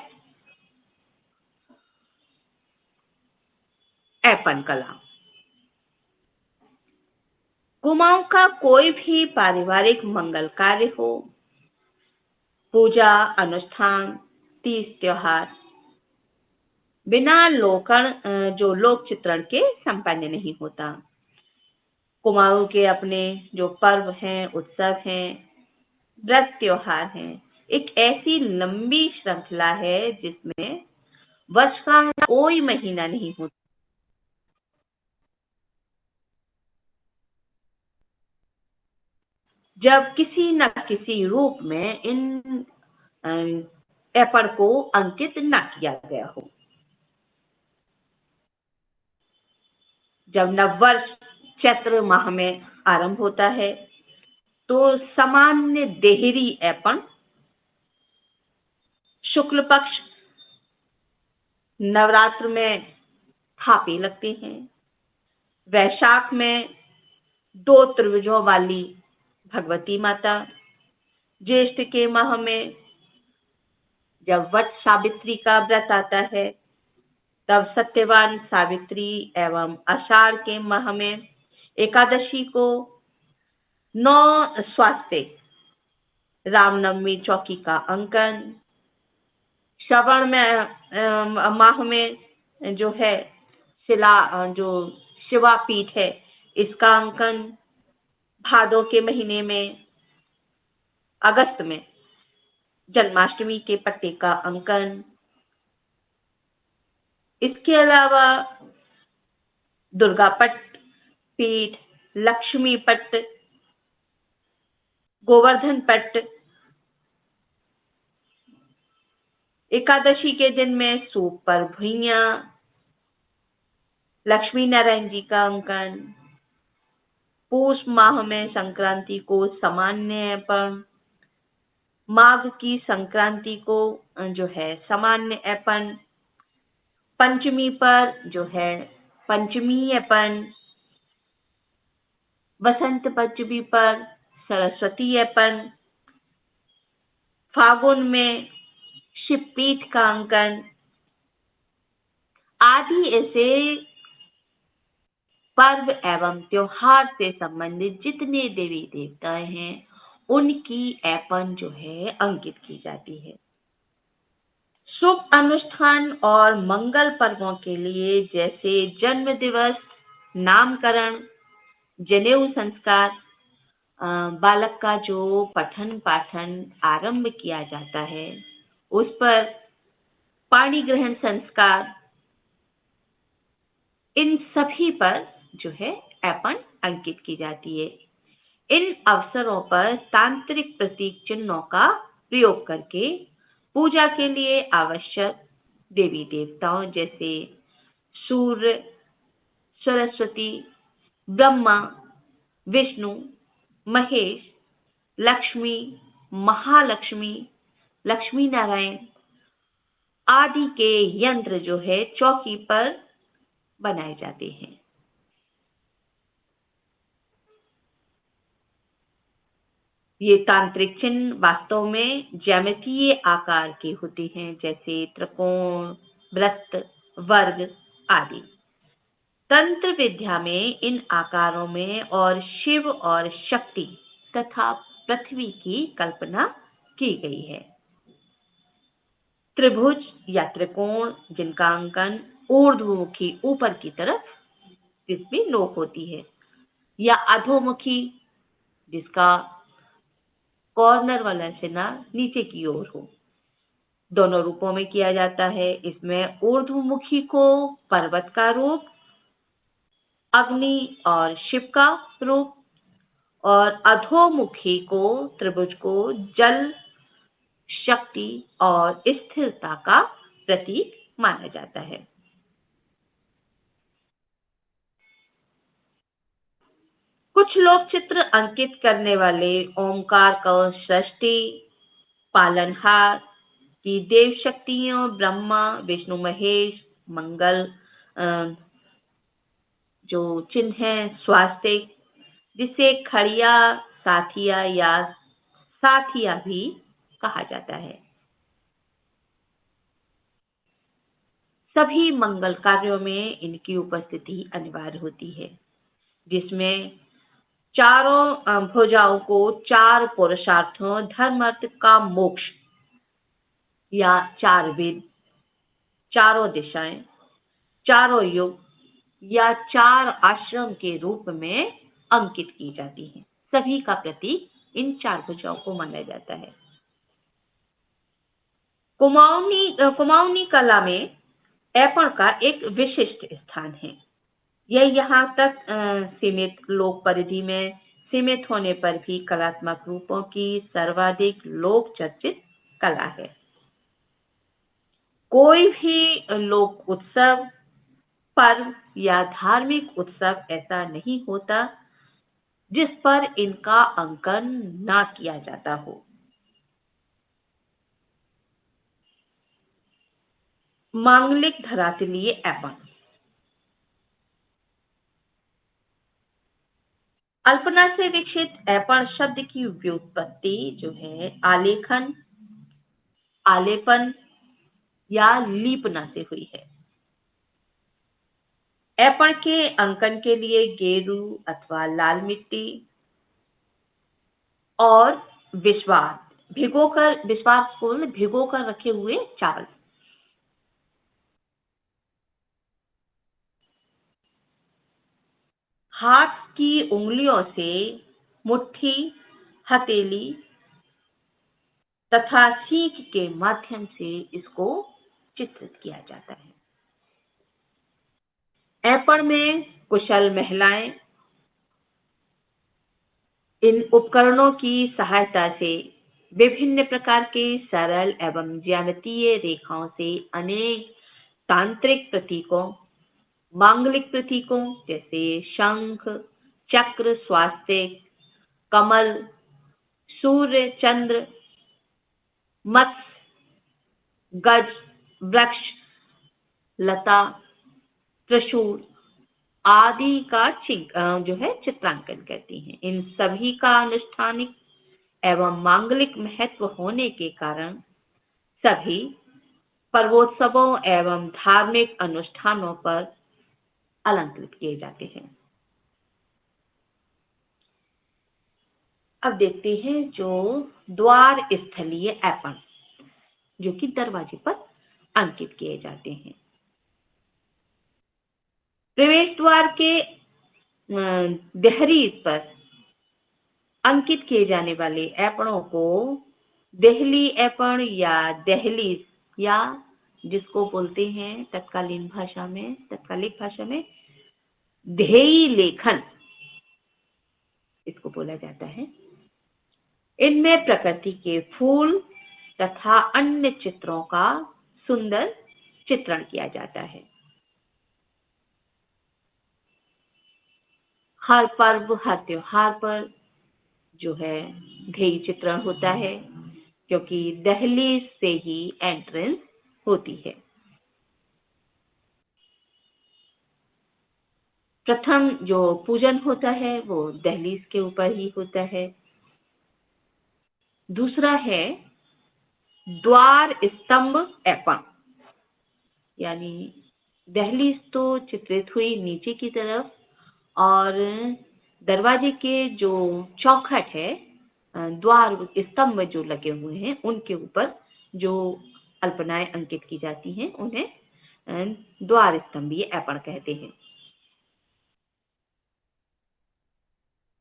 S1: ऐपन कला। कुमाऊं का कोई भी पारिवारिक मंगल कार्य हो, पूजा अनुष्ठान, तीज त्योहार, बिना लोक चित्रण के संपन्न नहीं होता। कुमाऊं के अपने जो पर्व हैं, उत्सव हैं, व्रत त्योहार हैं, एक ऐसी लंबी श्रृंखला है जिसमें वर्ष का कोई महीना नहीं होता जब किसी न किसी रूप में इन ऐपण को अंकित न किया गया हो। जब नववर्ष चैत्र माह में आरंभ होता है तो सामान्य देहरी ऐपण शुक्ल पक्ष नवरात्र में थापे लगते हैं। वैशाख में 2 त्रिभुजों वाली भगवती माता, ज्येष्ठ के माह में जब वट सावित्री का व्रत आता है तब सत्यवान सावित्री एवं आषाढ़ के माह में एकादशी को 9 स्वास्थ्य रामनवमी चौकी का अंकन, श्रवण में माह में जो है जो शिवा पीठ है इसका अंकन, भादों के महीने में अगस्त में जन्माष्टमी के पट्टे का अंकन। इसके अलावा दुर्गा पट्ट पीठ, लक्ष्मी पट्ट, गोवर्धन पट्ट, एकादशी के दिन में सूप पर भुइयां, लक्ष्मी नारायण जी का अंकन, पूष माह में संक्रांति को सामान्यपन, माघ की संक्रांति को जो है सामान्यपन, पंचमी पर जो है पंचमीपन, वसंत पंचमी पर सरस्वतीपन, फागुन में शिवपीठ का अंकन आदि ऐसे पर्व एवं त्योहार से संबंधित जितने देवी देवताएं हैं उनकी ऐपन जो है अंकित की जाती है। शुभ अनुष्ठान और मंगल पर्वों के लिए जैसे जन्म दिवस, नामकरण, जनेऊ संस्कार, बालक का जो पठन पाठन आरंभ किया जाता है उस पर, पाणी ग्रहण संस्कार, इन सभी पर जो है ऐपन अंकित की जाती है। इन अवसरों पर तांत्रिक प्रतीक चिन्हों का प्रयोग करके पूजा के लिए आवश्यक देवी देवताओं जैसे सूर्य, सरस्वती, ब्रह्मा, विष्णु, महेश, लक्ष्मी, महालक्ष्मी, लक्ष्मी नारायण आदि के यंत्र जो है चौकी पर बनाए जाते हैं। ये तांत्रिक चिन्ह वास्तव में ज्यामितीय आकार के होते हैं जैसे त्रिकोण, वृत्त, वर्ग आदि। तंत्र विद्या में इन आकारों में और शिव और शक्ति तथा पृथ्वी की कल्पना की गई है। त्रिभुज या त्रिकोण जिनका अंकन ऊर्ध्वमुखी ऊपर की तरफ जिसमें नोक होती है, या अधोमुखी जिसका कॉर्नर वाला सिरा नीचे की ओर हो, दोनों रूपों में किया जाता है। इसमें ऊर्ध्वमुखी को पर्वत का रूप, अग्नि और शिव का रूप, और अधोमुखी को त्रिभुज को जल, शक्ति और स्थिरता का प्रतीक माना जाता है। कुछ लोग चित्र अंकित करने वाले ओमकार को सृष्टि, पालनहार की देव शक्तियों ब्रह्मा, विष्णु, महेश, मंगल जो चिन्ह है स्वास्तिक, जिसे खड़िया, साथिया या साथिया भी कहा जाता है। सभी मंगल कार्यों में इनकी उपस्थिति अनिवार्य होती है, जिसमें चारों भुजाओं को चार पुरुषार्थों धर्म अर्थ का मोक्ष या चार वेद, चारों दिशाएं, चारों युग या चार आश्रम के रूप में अंकित की जाती हैं। सभी का प्रतीक इन चार भुजाओं को माना जाता है। कुमाऊनी कला में ऐपण का एक विशिष्ट स्थान है। यह यहाँ तक सीमित लोक परिधि में सीमित होने पर भी कलात्मक रूपों की सर्वाधिक लोक चर्चित कला है। कोई भी लोक उत्सव, पर्व या धार्मिक उत्सव ऐसा नहीं होता जिस पर इनका अंकन ना किया जाता हो। मांगलिक धरातलीय ऐपण। अल्पना से विकसित ऐपण शब्द की व्युत्पत्ति जो है आलेखन, आलेपन या लीपना से हुई है। ऐपण के अंकन के लिए गेरू अथवा लाल मिट्टी और विश्वास भिगोकर, विश्वास को भिगोकर रखे हुए चावल। हाथ की उंगलियों से मुट्ठी, हथेली तथा सीख के माध्यम से इसको चित्रित किया जाता है। ऐपण में कुशल महिलाएं इन उपकरणों की सहायता से विभिन्न प्रकार के सरल एवं ज्यामितीय रेखाओं से अनेक तांत्रिक प्रतीकों, मांगलिक प्रतीकों जैसे शंख, चक्र, स्वास्तिक, कमल, सूर्य, चंद्र, मत्स्य, गज, वृक्ष, लता, त्रिशूल आदि का जो है चित्रांकन करती हैं। इन सभी का अनुष्ठानिक एवं मांगलिक महत्व होने के कारण सभी पर्वोत्सवों एवं धार्मिक अनुष्ठानों पर अलंकृत किए जाते हैं। अब देखते हैं जो द्वार स्थलीय ऐपण जो कि दरवाजे पर अंकित किए जाते हैं। प्रवेश द्वार के देहरीज पर अंकित किए जाने वाले ऐपणों को देहली ऐपण या दहलीज या जिसको बोलते हैं तत्कालीन भाषा में, तत्कालिक भाषा में ध्येय लेखन इसको बोला जाता है। इनमें प्रकृति के फूल तथा अन्य चित्रों का सुंदर चित्रण किया जाता है। हर पर्व, हर त्योहार पर जो है ध्येय चित्रण होता है क्योंकि दहलीज से ही एंट्रेंस होती है। प्रथम जो पूजन होता है वो दहलीज के ऊपर ही होता है। दूसरा है द्वार स्तंभ ऐपण, यानी दहलीज तो चित्रित हुई नीचे की तरफ और दरवाजे के जो चौखट है, द्वार स्तंभ जो लगे हुए हैं उनके ऊपर जो अल्पनाएं अंकित की जाती हैं उन्हें द्वार स्तंभीय ऐपण कहते हैं।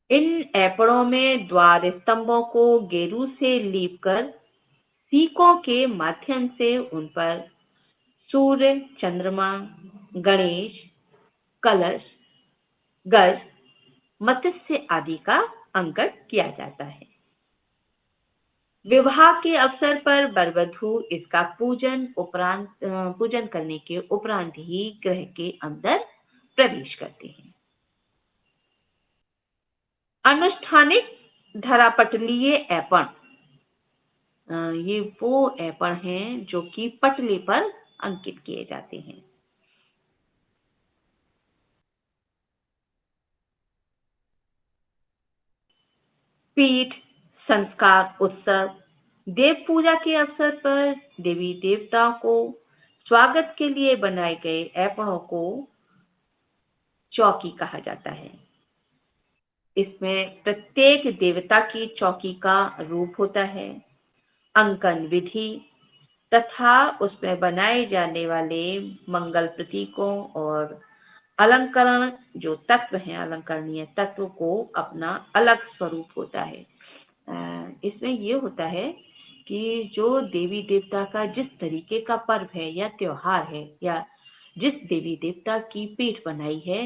S1: इन ऐपणों में द्वार स्तंभों को गेरू से लीपकर सीकों के माध्यम से उन पर सूर्य, चंद्रमा, गणेश, कलश, गज, मत्स्य आदि का अंकन किया जाता है। विवाह के अवसर पर वर-वधू इसका पूजन करने के उपरांत ही गृह के अंदर प्रवेश करते हैं। अनुष्ठानिक धरापटलीय ऐपण, ये वो ऐपण हैं जो कि पटले पर अंकित किए जाते हैं। पीठ, संस्कार उत्सव, देव पूजा के अवसर पर देवी देवताओं को स्वागत के लिए बनाए गए ऐपणों को चौकी कहा जाता है। इसमें प्रत्येक देवता की चौकी का रूप होता है, अंकन विधि तथा उसमें बनाए जाने वाले मंगल प्रतीकों और अलंकरण जो तत्व हैं, अलंकरणीय तत्व को अपना अलग स्वरूप होता है। इसमें ये होता है कि जो देवी देवता का जिस तरीके का पर्व है या त्योहार है या जिस देवी देवता की पीठ बनाई है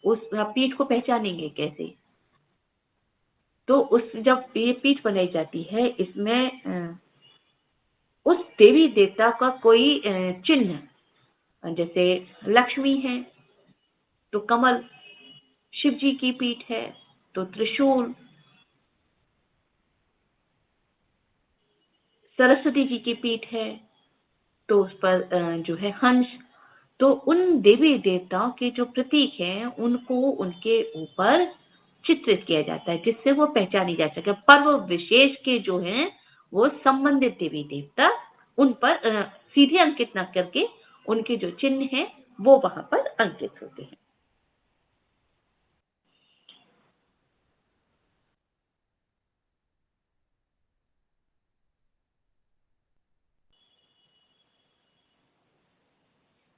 S1: उस पीठ को पहचानेंगे कैसे? तो उस जब ये पीठ बनाई जाती है इसमें उस देवी देवता का कोई चिन्ह, जैसे लक्ष्मी है तो कमल, शिव जी की पीठ है तो त्रिशूल, सरस्वती जी की पीठ है तो उस पर जो है हंस। तो उन देवी देवताओं के जो प्रतीक हैं उनको उनके ऊपर चित्रित किया जाता है जिससे वो पहचानी जा सके। पर्व विशेष के जो हैं वो संबंधित देवी देवता उन पर सीधे अंकित न करके उनके जो चिन्ह हैं वो वहां पर अंकित होते हैं।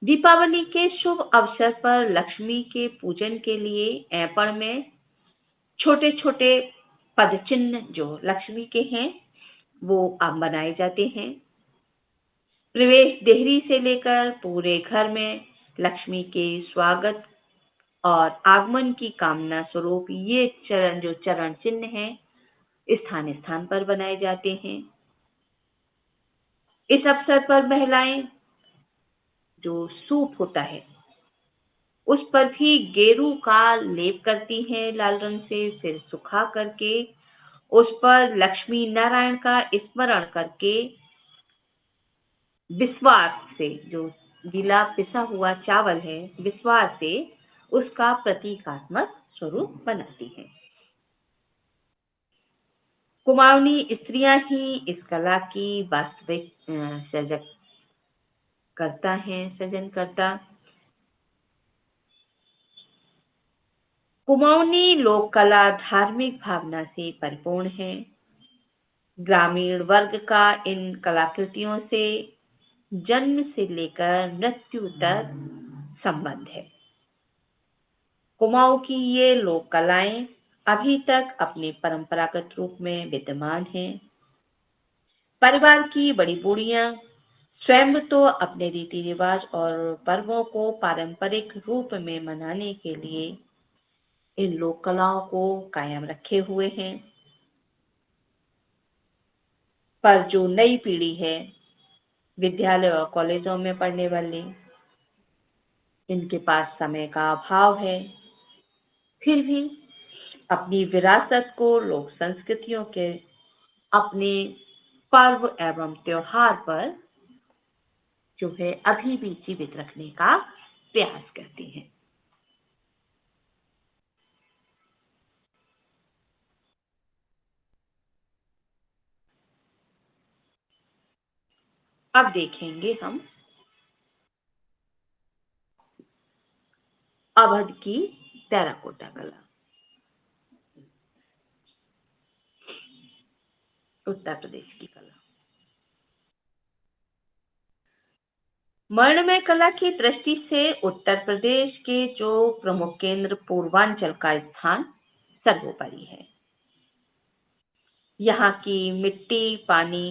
S1: दीपावली के शुभ अवसर पर लक्ष्मी के पूजन के लिए ऐपण में छोटे छोटे पद चिन्ह जो लक्ष्मी के हैं वो अब बनाए जाते हैं। प्रवेश देहरी से लेकर पूरे घर में लक्ष्मी के स्वागत और आगमन की कामना स्वरूप ये चरण चिन्ह हैं स्थान स्थान पर बनाए जाते हैं। इस अवसर पर महिलाएं जो सूप होता है उस पर भी गेरू का लेप करती हैं लाल रंग से, फिर सुखा करके उस पर लक्ष्मी नारायण का स्मरण करके विश्वास से, जो गीला पिसा हुआ चावल है विश्वास से उसका प्रतीकात्मक स्वरूप बनाती हैं। कुमाऊनी स्त्रियां ही इस कला की वास्तविक सजन करता। कुमाऊनी लोक कला धार्मिक भावना से परिपूर्ण है। ग्रामीण वर्ग का इन कलाकृतियों से जन्म से लेकर मृत्यु तक संबंध है। कुमाऊं की ये लोक कलाएं अभी तक अपने परंपरागत रूप में विद्यमान हैं। परिवार की बड़ी बूढ़ियां स्वयं तो अपने रीति रिवाज और पर्वों को पारंपरिक रूप में मनाने के लिए इन लोक कलाओं को कायम रखे हुए हैं, पर जो नई पीढ़ी है विद्यालय और कॉलेजों में पढ़ने वाले, इनके पास समय का अभाव है, फिर भी अपनी विरासत को लोक संस्कृतियों के अपने पर्व एवं त्योहार पर जो है अभी भी जीवित रखने का प्रयास करते हैं। अब देखेंगे हम अवध की टेराकोटा कला। उत्तर प्रदेश की कला मरणमय कला की दृष्टि से उत्तर प्रदेश के जो प्रमुख केंद्र पूर्वांचल का स्थान सर्वोपरि है। यहाँ की मिट्टी पानी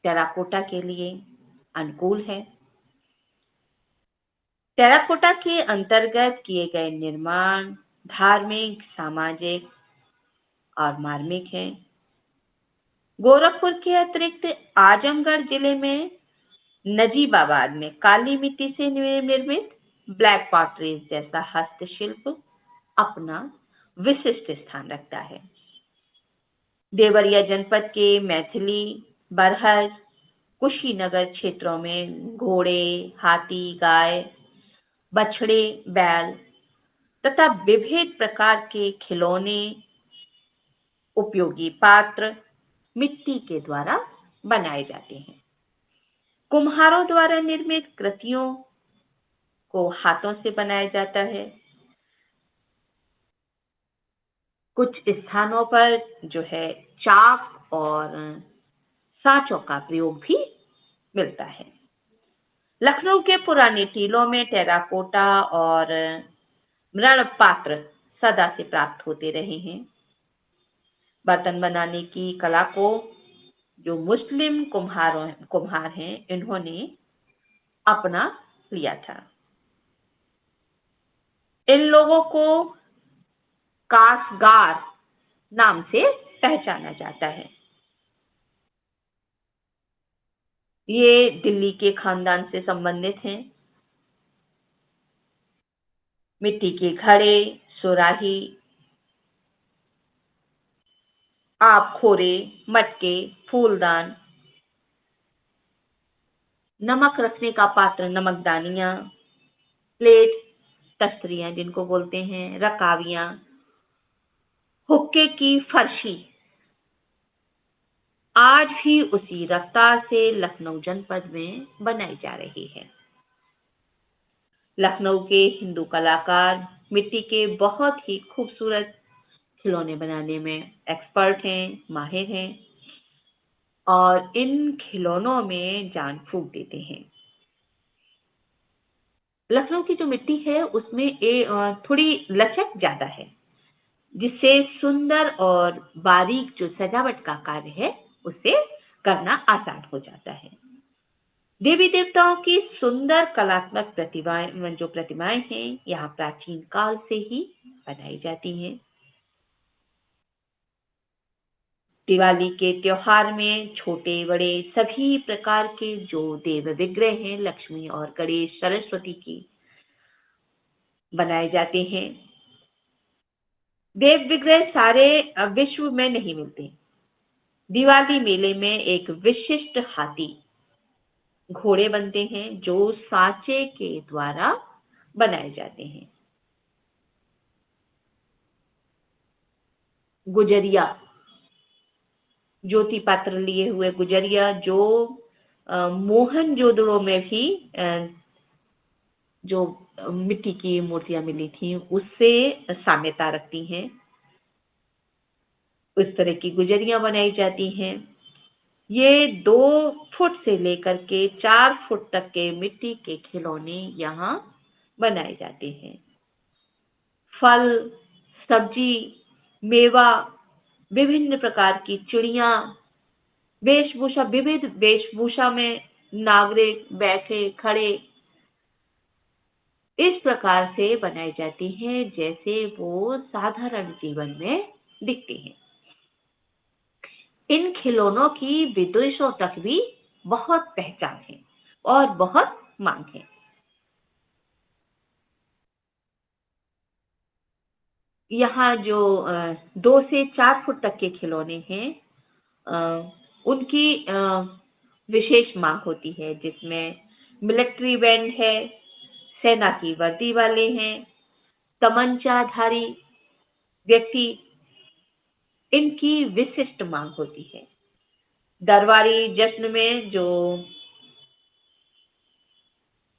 S1: टेराकोटा के लिए अनुकूल है। टेराकोटा के अंतर्गत किए गए निर्माण धार्मिक, सामाजिक और मार्मिक हैं। गोरखपुर के अतिरिक्त आजमगढ़ जिले में नजीबाबाद में काली मिट्टी से निर्मित ब्लैक पॉटरीज जैसा हस्तशिल्प अपना विशिष्ट स्थान रखता है। देवरिया जनपद के मैथिली, बरहज, कुशीनगर क्षेत्रों में घोड़े, हाथी, गाय, बछड़े, बैल तथा विविध प्रकार के खिलौने, उपयोगी पात्र मिट्टी के द्वारा बनाए जाते हैं। कुम्हारों द्वारा निर्मित कृतियों को हाथों से बनाया जाता है। कुछ स्थानों पर जो है चाक और सांचों का प्रयोग भी मिलता है। लखनऊ के पुराने टीलों में टेराकोटा और मृण पात्र सदा से प्राप्त होते रहे हैं। बर्तन बनाने की कला को जो मुस्लिम कुम्हार हैं इन्होंने अपना लिया था। इन लोगों को कासगार नाम से पहचाना जाता है। ये दिल्ली के खानदान से संबंधित हैं। मिट्टी के घड़े, सुराही, आबखोरे, मटके, फूलदान, नमक रखने का पात्र, नमकदानियां, प्लेट, तस्तरियां जिनको बोलते हैं, रकाबियां, हुक्के की फर्शी आज भी उसी रफ्तार से लखनऊ जनपद में बनाई जा रही है। लखनऊ के हिंदू कलाकार मिट्टी के बहुत ही खूबसूरत खिलौने बनाने में एक्सपर्ट हैं, माहिर हैं और इन खिलौनों में जान फूंक देते हैं। लखनऊ की जो मिट्टी है उसमें थोड़ी लचक ज्यादा है, जिससे सुंदर और बारीक जो सजावट का कार्य है उसे करना आसान हो जाता है। देवी देवताओं की सुंदर कलात्मक प्रतिमाएं हैं, यहाँ प्राचीन काल से ही बनाई जाती हैं। दिवाली के त्योहार में छोटे बड़े सभी प्रकार के जो देव विग्रह हैं, लक्ष्मी और गणेश सरस्वती की बनाए जाते हैं। देव विग्रह सारे विश्व में नहीं मिलते। दिवाली मेले में एक विशिष्ट हाथी घोड़े बनते हैं जो सांचे के द्वारा बनाए जाते हैं। गुजरिया, ज्योति पात्र लिए हुए गुजरिया जो मोहनजोदड़ो में भी जो मिट्टी की मूर्तियां मिली थी उससे साम्यता रखती हैं। उस तरह की गुजरियां बनाई जाती हैं। ये 2 फुट से लेकर के 4 फुट तक के मिट्टी के खिलौने यहाँ बनाए जाते हैं। फल, सब्जी, मेवा, विभिन्न प्रकार की चिड़िया, वेशभूषा, विविध वेशभूषा में नागरिक बैठे खड़े इस प्रकार से बनाई जाती हैं जैसे वो साधारण जीवन में दिखते हैं। इन खिलौनों की विदेशों तक भी बहुत पहचान है और बहुत मांग है। यहाँ जो 2 से 4 फुट तक के खिलौने हैं उनकी विशेष मांग होती है, जिसमें मिलिट्री बैंड है, सेना की वर्दी वाले हैं, तमंचाधारी व्यक्ति, इनकी विशिष्ट मांग होती है। दरबारी जश्न में जो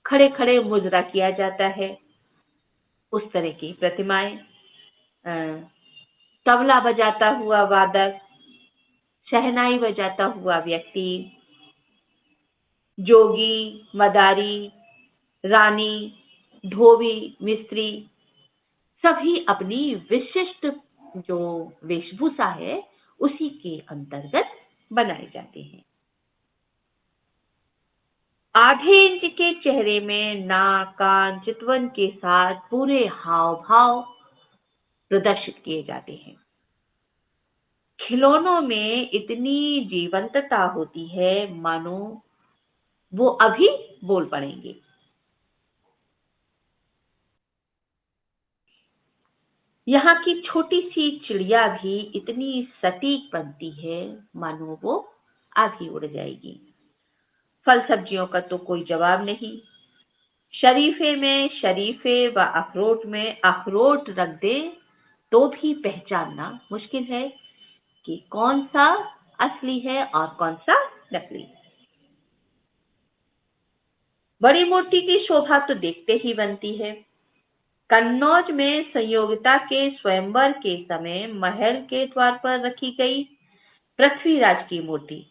S1: खड़े खड़े मुजरा किया जाता है उस तरह की प्रतिमाएं, तबला बजाता हुआ वादक, शहनाई बजाता हुआ व्यक्ति, जोगी, मदारी, रानी, धोबी, मिस्त्री, सभी अपनी विशिष्ट जो वेशभूषा है उसी के अंतर्गत बनाए जाते हैं। आधे इंच के चेहरे में नाक, कान, चितवन के साथ पूरे हाव भाव प्रदर्शित किए जाते हैं। खिलौनों में इतनी जीवंतता होती है मानो वो अभी बोल पड़ेंगे। यहाँ की छोटी सी चिड़िया भी इतनी सटीक बनती है मानो वो आधी उड़ जाएगी। फल सब्जियों का तो कोई जवाब नहीं। शरीफे में शरीफे व अखरोट में अखरोट रख दे तो भी पहचानना मुश्किल है कि कौन सा असली है और कौन सा नकली। बड़ी मूर्ति की शोभा तो देखते ही बनती है। कन्नौज में संयोगिता के स्वयंवर के समय महल के द्वार पर रखी गई पृथ्वीराज की मूर्ति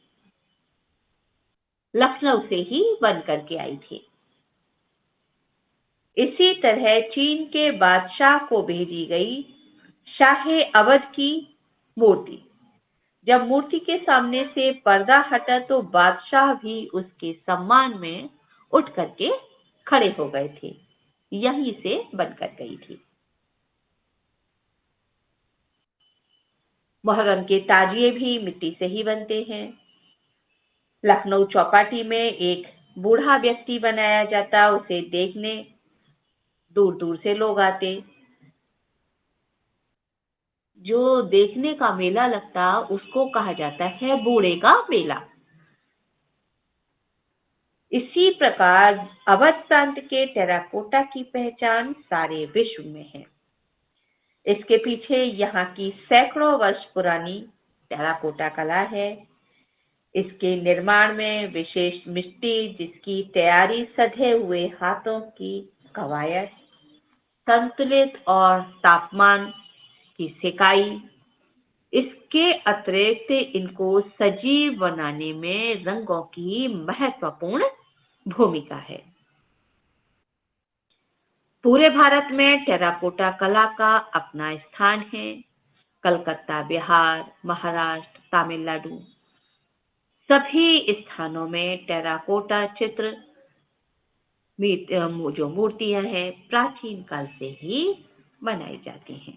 S1: लखनऊ से ही बन करके आई थी। इसी तरह चीन के बादशाह को भेजी गई शाहे अवध की मूर्ति, जब मूर्ति के सामने से पर्दा हटा तो बादशाह भी उसके सम्मान में उठ करके खड़े हो गए थे। यहीं से बनकर गई थी। मुहर्रम के ताजिए भी मिट्टी से ही बनते हैं। लखनऊ चौपाटी में एक बूढ़ा व्यक्ति बनाया जाता, उसे देखने दूर दूर से लोग आते। जो देखने का मेला लगता उसको कहा जाता है बूढ़े का मेला। इसी प्रकार अवध प्रांत के टेराकोटा की पहचान सारे विश्व में है। इसके पीछे यहाँ की सैकड़ों वर्ष पुरानी टेराकोटा कला है। इसके निर्माण में विशेष मिट्टी, जिसकी तैयारी सधे हुए हाथों की कवायद, संतुलित और तापमान की सिकाई, इसके अतिरिक्त इनको सजीव बनाने में रंगों की महत्वपूर्ण भूमिका है। पूरे भारत में टेराकोटा कला का अपना स्थान है। कलकत्ता, बिहार, महाराष्ट्र, तमिलनाडु सभी स्थानों में टेराकोटा चित्र जो मूर्तियां हैं प्राचीन काल से ही बनाई जाती हैं।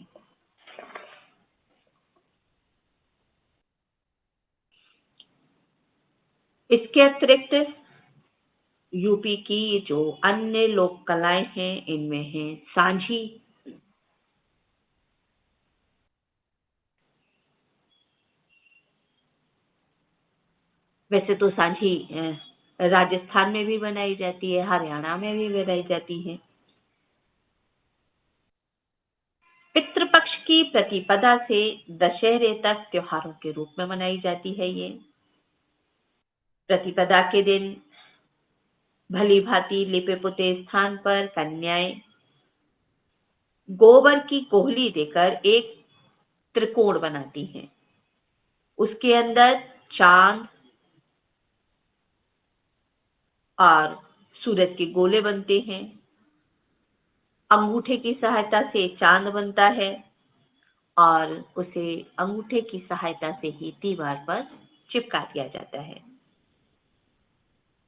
S1: इसके अतिरिक्त यूपी की जो अन्य लोक कलाएं हैं इनमें है सांझी, वैसे तो सांझी राजस्थान में भी बनाई जाती है, हरियाणा में भी बनाई जाती है। पितृपक्ष की प्रतिपदा से दशहरे तक त्योहारों के रूप में मनाई जाती है। ये प्रतिपदा के दिन भली भांति लिपे पुते स्थान पर कन्याएं गोबर की कोहली देकर एक त्रिकोण बनाती हैं। उसके अंदर चांद और सूरज के गोले बनते हैं। अंगूठे की सहायता से चांद बनता है और उसे अंगूठे की सहायता से ही दीवार पर चिपका दिया जाता है।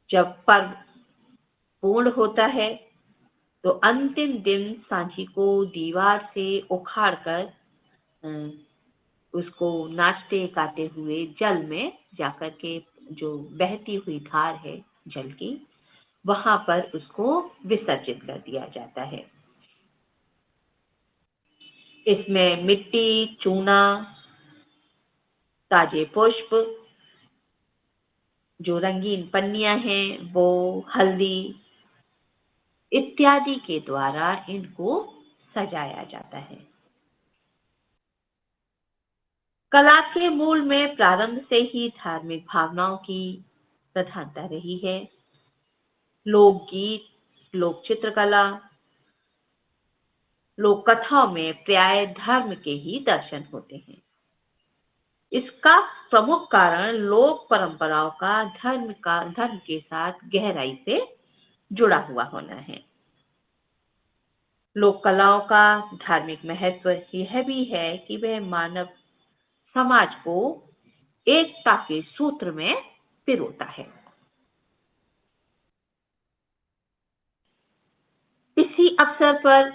S1: जब पर्व पूर्ण होता है तो अंतिम दिन सांझी को दीवार से उखाड़कर उसको नाचते गाते हुए जल में जाकर के जो बहती हुई धार है जल की, वहां पर उसको विसर्जित कर दिया जाता है। इसमें मिट्टी, चूना, ताजे पुष्प, जो रंगीन पन्नियां हैं वो, हल्दी इत्यादि के द्वारा इनको सजाया जाता है। कला के मूल में प्रारंभ से ही धार्मिक भावनाओं की प्रधानता रही है। लोकगीत, लोक चित्रकला, लोक कथाओं में प्राय धर्म के ही दर्शन होते हैं। इसका प्रमुख कारण लोक परंपराओं का धर्म के साथ गहराई से जुड़ा हुआ होना है। लोक कलाओं का धार्मिक महत्व यह भी है कि वह मानव समाज को एकता के सूत्र में पिरोता है। इसी अवसर पर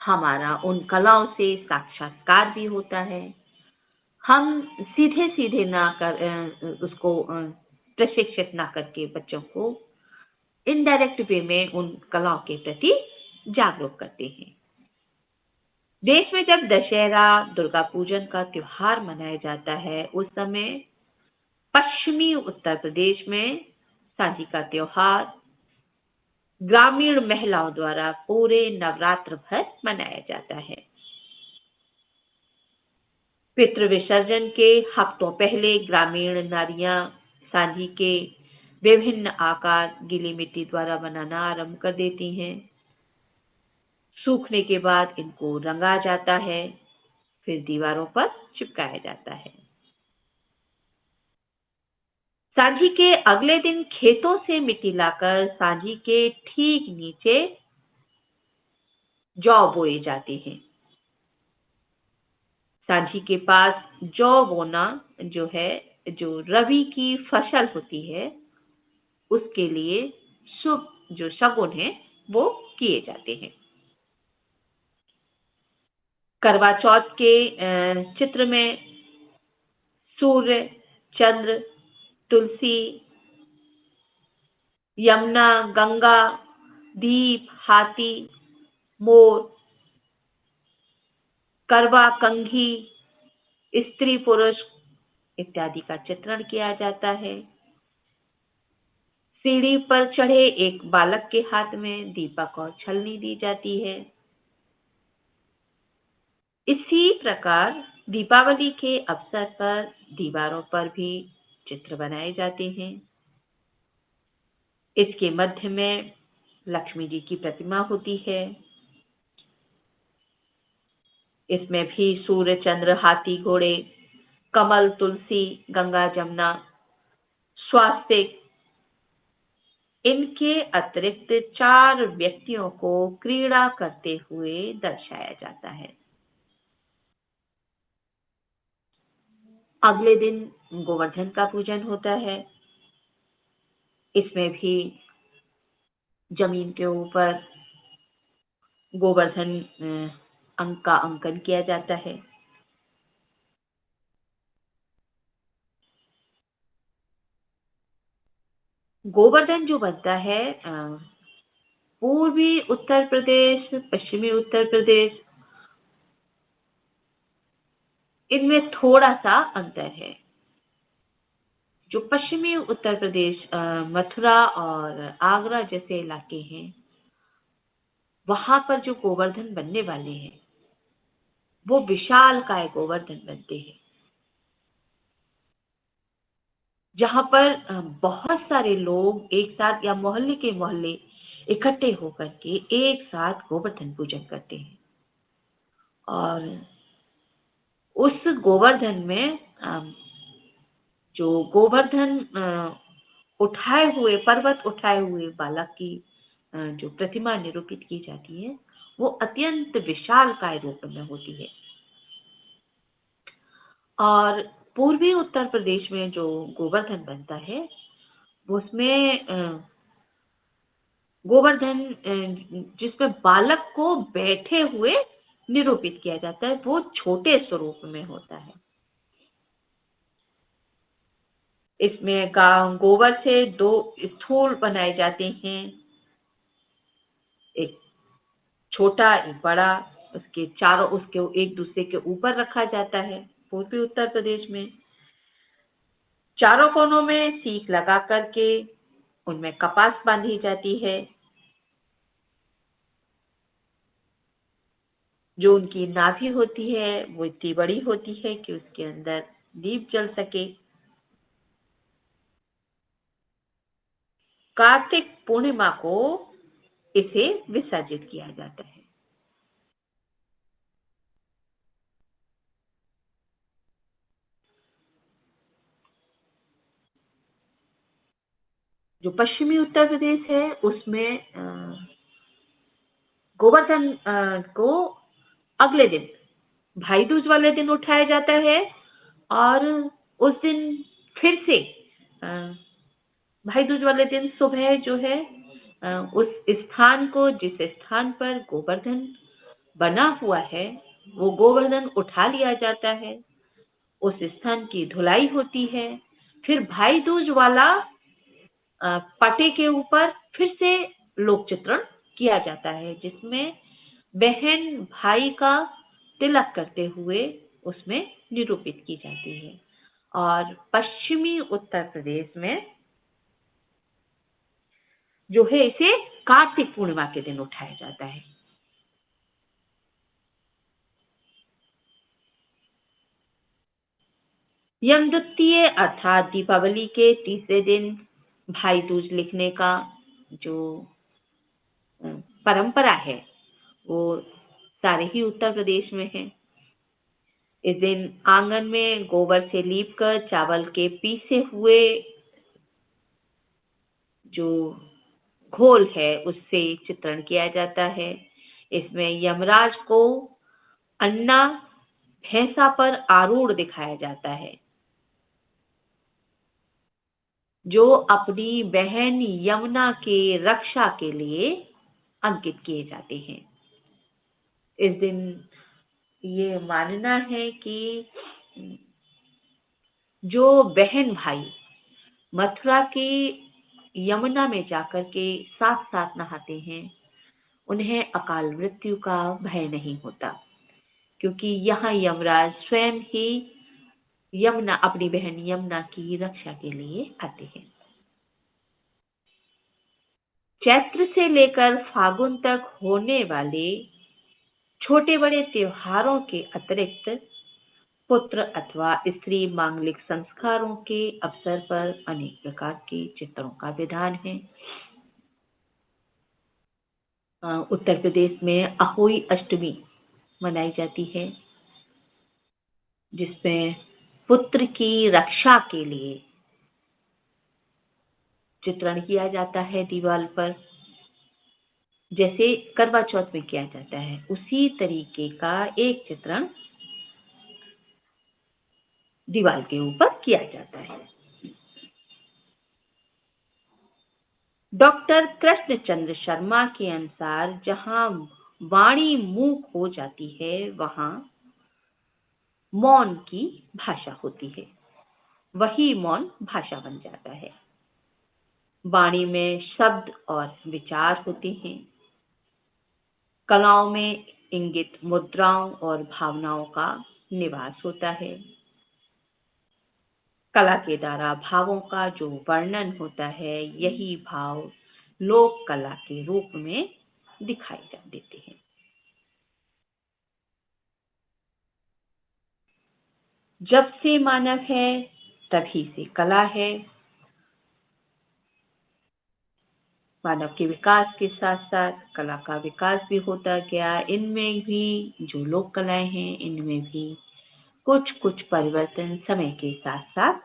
S1: हमारा उन कलाओं से साक्षात्कार भी होता है। हम सीधे सीधे ना कर उसको प्रशिक्षित ना करके बच्चों को इनडायरेक्ट वे में उन कलाओं के प्रति जागरूक करते हैं। देश में जब दशहरा, दुर्गा पूजन का त्योहार मनाया जाता है, उस समय पश्चिमी उत्तर प्रदेश में सांझी का त्योहार ग्रामीण महिलाओं द्वारा पूरे नवरात्र भर मनाया जाता है। पितृ विसर्जन के हफ्तों पहले ग्रामीण नारियां सांझी के विभिन्न आकार गीली मिट्टी द्वारा बनाना आरंभ कर देती हैं। सूखने के बाद इनको रंगा जाता है, फिर दीवारों पर चिपकाया जाता है। सांझी के अगले दिन खेतों से मिट्टी लाकर सांझी के ठीक नीचे जौ बोए जाते हैं। सांझी के पास जौ बोना जो है, जो रबी की फसल होती है, उसके लिए शुभ जो शगुन है वो किए जाते हैं। करवा चौथ के चित्र में सूर्य, चंद्र, तुलसी, यमुना, गंगा, दीप, हाथी, मोर, करवा, कंघी, स्त्री पुरुष इत्यादि का चित्रण किया जाता है। सीढ़ी पर चढ़े एक बालक के हाथ में दीपक और छलनी दी जाती है। इसी प्रकार दीपावली के अवसर पर दीवारों पर भी चित्र बनाए जाते हैं। इसके मध्य में लक्ष्मी जी की प्रतिमा होती है। इसमें भी सूर्य, चंद्र, हाथी, घोड़े, कमल, तुलसी, गंगा, जमुना, स्वास्तिक, इनके अतिरिक्त 4 व्यक्तियों को क्रीड़ा करते हुए दर्शाया जाता है। अगले दिन गोवर्धन का पूजन होता है। इसमें भी जमीन के ऊपर गोवर्धन अंक का अंकन किया जाता है। गोवर्धन जो बनता है पूर्वी उत्तर प्रदेश, पश्चिमी उत्तर प्रदेश, इनमें थोड़ा सा अंतर है। जो पश्चिमी उत्तर प्रदेश, मथुरा और आगरा जैसे इलाके हैं, वहां पर जो गोवर्धन बनने वाले हैं वो विशालकाय गोवर्धन बनते हैं, जहां पर बहुत सारे लोग एक साथ या मोहल्ले के मोहल्ले इकट्ठे होकर के एक साथ गोवर्धन पूजन करते हैं। और उस गोवर्धन में जो गोवर्धन उठाए हुए, पर्वत उठाए हुए बालक की जो प्रतिमा निरूपित की जाती है वो अत्यंत विशालकाय रूप में होती है। और पूर्वी उत्तर प्रदेश में जो गोवर्धन बनता है उसमें गोवर्धन जिसमें बालक को बैठे हुए निरूपित किया जाता है वो छोटे स्वरूप में होता है। इसमें गोबर से 2 स्थूल बनाए जाते हैं, एक छोटा एक बड़ा, उसके चारों उसके एक दूसरे के ऊपर रखा जाता है। पूर्वी उत्तर प्रदेश में चारों कोनों में सीख लगा करके उनमें कपास बांधी जाती है। जो उनकी नाभि होती है वो इतनी बड़ी होती है कि उसके अंदर दीप जल सके। कार्तिक पूर्णिमा को इसे विसर्जित किया जाता है। जो पश्चिमी उत्तर प्रदेश है उसमें गोवर्धन को अगले दिन भाई दूज वाले दिन उठाया जाता है और उस दिन फिर से भाई दूज वाले दिन सुबह जो है उस स्थान को, जिस स्थान पर गोवर्धन बना हुआ है वो गोवर्धन उठा लिया जाता है, उस स्थान की धुलाई होती है। फिर भाई दूज वाला पाटे के ऊपर फिर से लोक चित्रण किया जाता है, जिसमें बहन भाई का तिलक करते हुए उसमें निरूपित की जाती है। और पश्चिमी उत्तर प्रदेश में जो है इसे कार्तिक पूर्णिमा के दिन उठाया जाता है। यमद्वितीय अर्थात दीपावली के तीसरे दिन भाई दूज लिखने का जो परंपरा है वो सारे ही उत्तर प्रदेश में है। इस दिन आंगन में गोबर से लीपकर चावल के पीसे हुए जो घोल है उससे चित्रण किया जाता है। इसमें यमराज को अन्ना भैंसा पर आरूढ़ दिखाया जाता है, जो अपनी बहन यमुना के रक्षा के लिए अंकित किए जाते हैं। इस दिन ये मानना है कि जो बहन भाई मथुरा के यमुना में जाकर के साथ साथ नहाते हैं उन्हें अकाल मृत्यु का भय नहीं होता, क्योंकि यहाँ यमराज स्वयं ही यमुना, अपनी बहन यमुना की रक्षा के लिए आते हैं। चैत्र से लेकर फागुन तक होने वाले छोटे बड़े त्योहारों के अतिरिक्त पुत्र अथवा स्त्री मांगलिक संस्कारों के अवसर पर अनेक प्रकार के चित्रों का विधान है। उत्तर प्रदेश में अहोई अष्टमी मनाई जाती है, जिसमें पुत्र की रक्षा के लिए चित्रण किया जाता है दीवार पर, जैसे करवा चौथ में किया जाता है, उसी तरीके का एक चित्रण दीवार के ऊपर किया जाता है। डॉक्टर कृष्णचंद्र शर्मा के अनुसार जहां वाणी मूक हो जाती है, वहां मौन की भाषा होती है, वही मौन भाषा बन जाता है। वाणी में शब्द और विचार होते हैं। कलाओं में इंगित मुद्राओं और भावनाओं का निवास होता है। कला के द्वारा भावों का जो वर्णन होता है, यही भाव लोक कला के रूप में दिखाई देते हैं। जब से मानव है तभी से कला है। मानव के विकास के साथ साथ कला का विकास भी होता गया। इनमें भी जो लोक कलाएं हैं, इनमें भी कुछ कुछ परिवर्तन समय के साथ साथ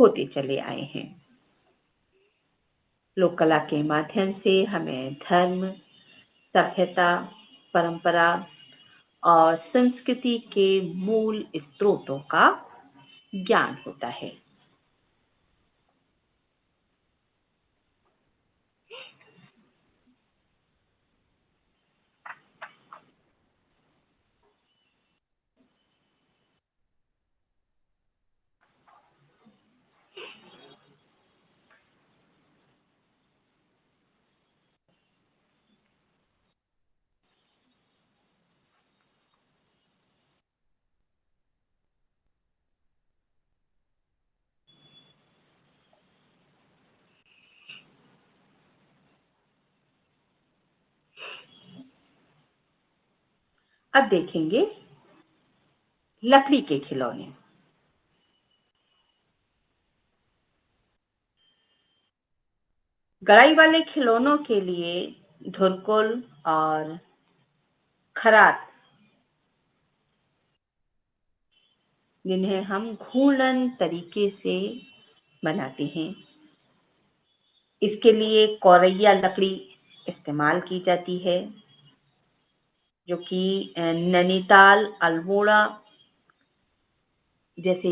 S1: होते चले आए हैं। लोक कला के माध्यम से हमें धर्म, सभ्यता, परंपरा और संस्कृति के मूल स्रोतों का ज्ञान होता है। अब देखेंगे लकड़ी के खिलौने। गड़ाई वाले खिलौनों के लिए धुरकुल और खरात, जिन्हें हम घूर्णन तरीके से बनाते हैं, इसके लिए कौरैया लकड़ी इस्तेमाल की जाती है, जो कि नैनीताल, अल्मोड़ा जैसे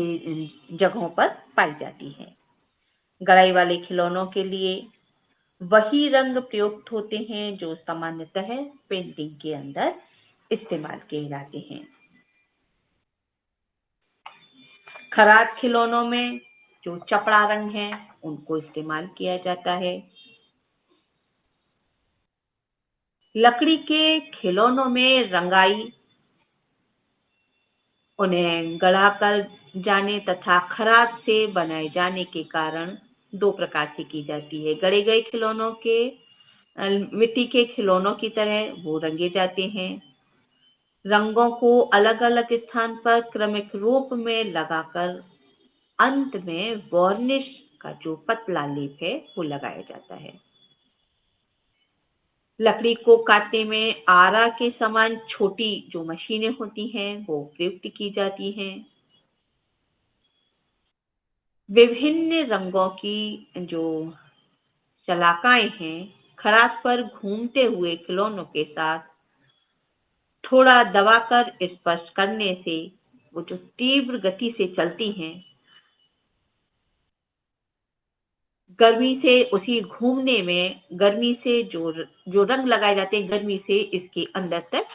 S1: जगहों पर पाई जाती है। गड़ाई वाले खिलौनों के लिए वही रंग प्रयुक्त होते हैं जो सामान्यतः पेंटिंग के अंदर इस्तेमाल किए जाते हैं। खरात खिलौनों में जो चपड़ा रंग है, उनको इस्तेमाल किया जाता है। लकड़ी के खिलौनों में रंगाई उन्हें गढ़ाकर जाने तथा खरात से बनाए जाने के कारण दो प्रकार से की जाती है। गढ़े गए खिलौनों के मिट्टी के खिलौनों की तरह वो रंगे जाते हैं। रंगों को अलग अलग स्थान पर क्रमिक रूप में लगाकर अंत में वार्निश का जो पतला लेप है वो लगाया जाता है। लकड़ी को काटने में आरा के समान छोटी जो मशीनें होती हैं वो प्रयुक्त की जाती हैं। विभिन्न रंगों की जो शलाकाएं हैं, खरात पर घूमते हुए खिलौनों के साथ थोड़ा दबाकर स्पर्श करने से वो जो तीव्र गति से चलती हैं, गर्मी से उसी घूमने में गर्मी से जो रंग लगाए जाते हैं, गर्मी से इसके अंदर तक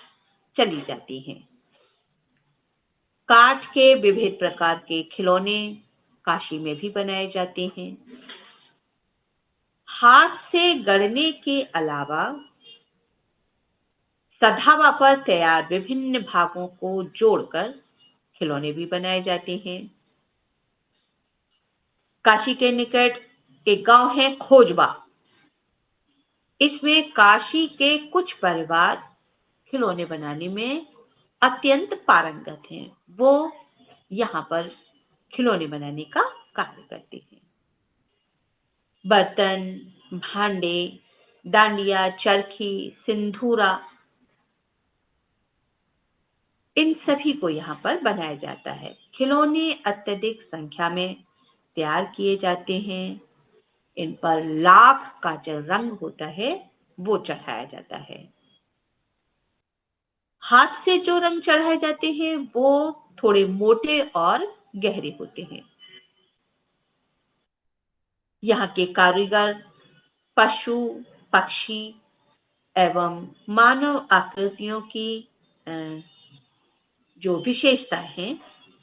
S1: चली जाती हैं। काठ के विविध प्रकार के खिलौने काशी में भी बनाए जाते हैं। हाथ से गढ़ने के अलावा सधावा पर तैयार विभिन्न भागों को जोड़कर खिलौने भी बनाए जाते हैं। काशी के निकट एक गांव है खोजबा। इसमें काशी के कुछ परिवार खिलौने बनाने में अत्यंत पारंगत हैं। वो यहाँ पर खिलौने बनाने का कार्य करते हैं। बर्तन, भांडे, डांडिया, चरखी, सिंधूरा, इन सभी को यहाँ पर बनाया जाता है। खिलौने अत्यधिक संख्या में तैयार किए जाते हैं। इन पर लाख का जो रंग होता है वो चढ़ाया जाता है। हाथ से जो रंग चढ़ाए जाते हैं वो थोड़े मोटे और गहरे होते हैं। यहाँ के कारीगर पशु, पक्षी एवं मानव आकृतियों की जो विशेषता है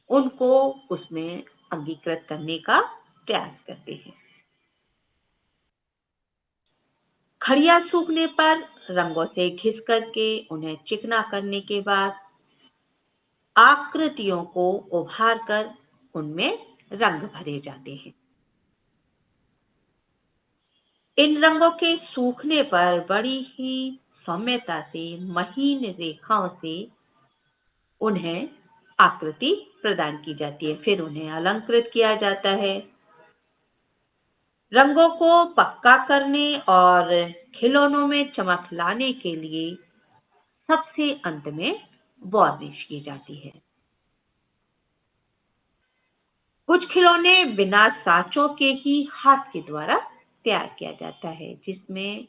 S1: उनको उसमें अंगीकृत करने का प्रयास करते हैं। खड़िया सूखने पर रंगों से घिस करके उन्हें चिकना करने के बाद आकृतियों को उभार कर उनमें रंग भरे जाते हैं। इन रंगों के सूखने पर बड़ी ही सौम्यता से महीन रेखाओं से उन्हें आकृति प्रदान की जाती है। फिर उन्हें अलंकृत किया जाता है। रंगों को पक्का करने और खिलौनों में चमक लाने के लिए सबसे अंत में वार्निश की जाती है। कुछ खिलौने बिना सांचों के ही हाथ के द्वारा तैयार किया जाता है, जिसमें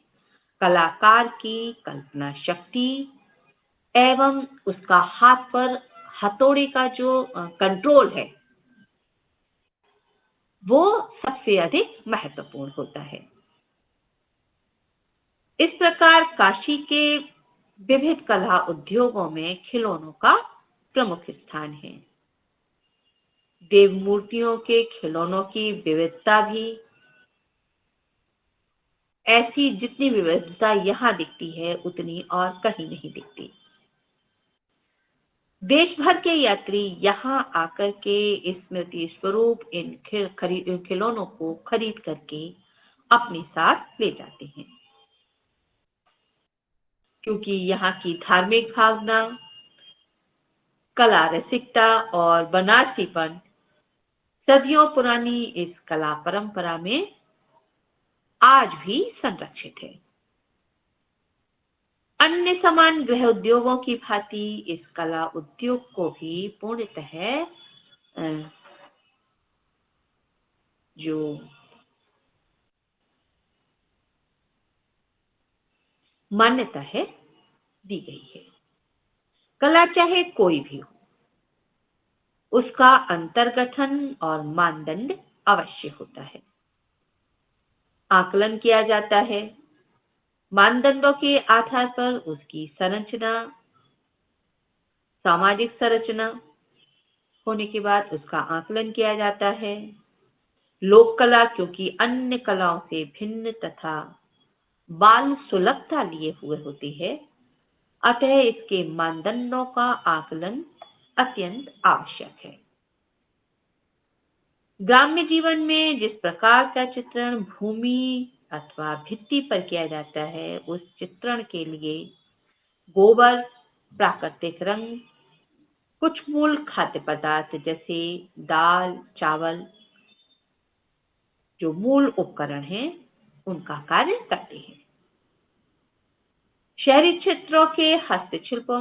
S1: कलाकार की कल्पना शक्ति एवं उसका हाथ पर हथौड़े का जो कंट्रोल है वो सबसे अधिक महत्वपूर्ण होता है। इस प्रकार काशी के विविध कला उद्योगों में खिलौनों का प्रमुख स्थान है। देव मूर्तियों के खिलौनों की विविधता भी ऐसी जितनी विविधता यहाँ दिखती है उतनी और कहीं नहीं दिखती। देश भर के यात्री यहाँ आकर के स्मृति स्वरूप इन खिलौनों को खरीद करके अपने साथ ले जाते हैं, क्योंकि यहाँ की धार्मिक भावना, कला रसिकता और बनारसीपन सदियों पुरानी इस कला परंपरा में आज भी संरक्षित है। अन्य समान गृह उद्योगों की भांति इस कला उद्योग को भी पूर्णतः जो मान्यता है दी गई है। कला चाहे कोई भी हो, उसका अंतर्गठन और मानदंड अवश्य होता है। आकलन किया जाता है। मानदंडों के आधार पर उसकी संरचना, सामाजिक संरचना होने के बाद उसका आकलन किया जाता है। लोक कला क्योंकि अन्य कलाओं से भिन्न तथा बाल सुलभता लिए हुए होती है, अतः इसके मानदंडों का आकलन अत्यंत आवश्यक है। ग्राम्य जीवन में जिस प्रकार का चित्रण भूमि अथवा भित्ति पर किया जाता है, उस चित्रण के लिए गोबर, प्राकृतिक रंग, कुछ मूल खाद्य पदार्थ जैसे दाल, चावल जो मूल उपकरण हैं, उनका कार्य करते हैं। शहरी क्षेत्रों के हस्तशिल्पों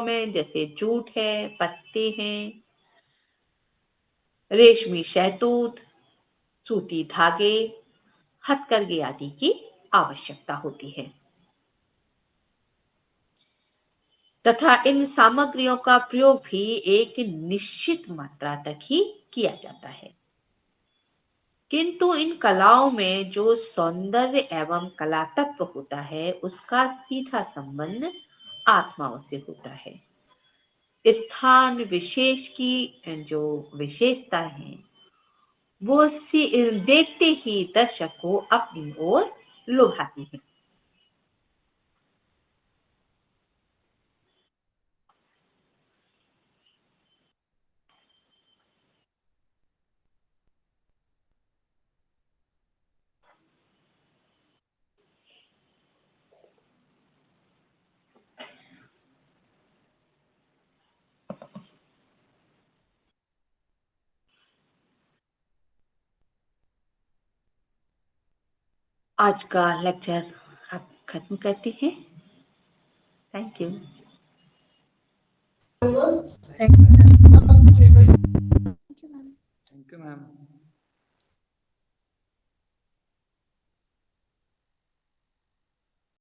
S1: में जैसे जूट है, पत्ते हैं, रेशमी शहतूत, सूती धागे, हथकरघे आदि की आवश्यकता होती है तथा इन सामग्रियों का प्रयोग भी एक निश्चित मात्रा तक ही किया जाता है। किंतु इन कलाओं में जो सौंदर्य एवं कला तत्व होता है, उसका सीधा संबंध आत्माओं से होता है। स्थान विशेष की जो विशेषता है वो देखते ही दर्शक को अपनी ओर लुभाती है। आज का लेक्चर आप खत्म करते हैं। Thank you.
S3: Thank you ma'am.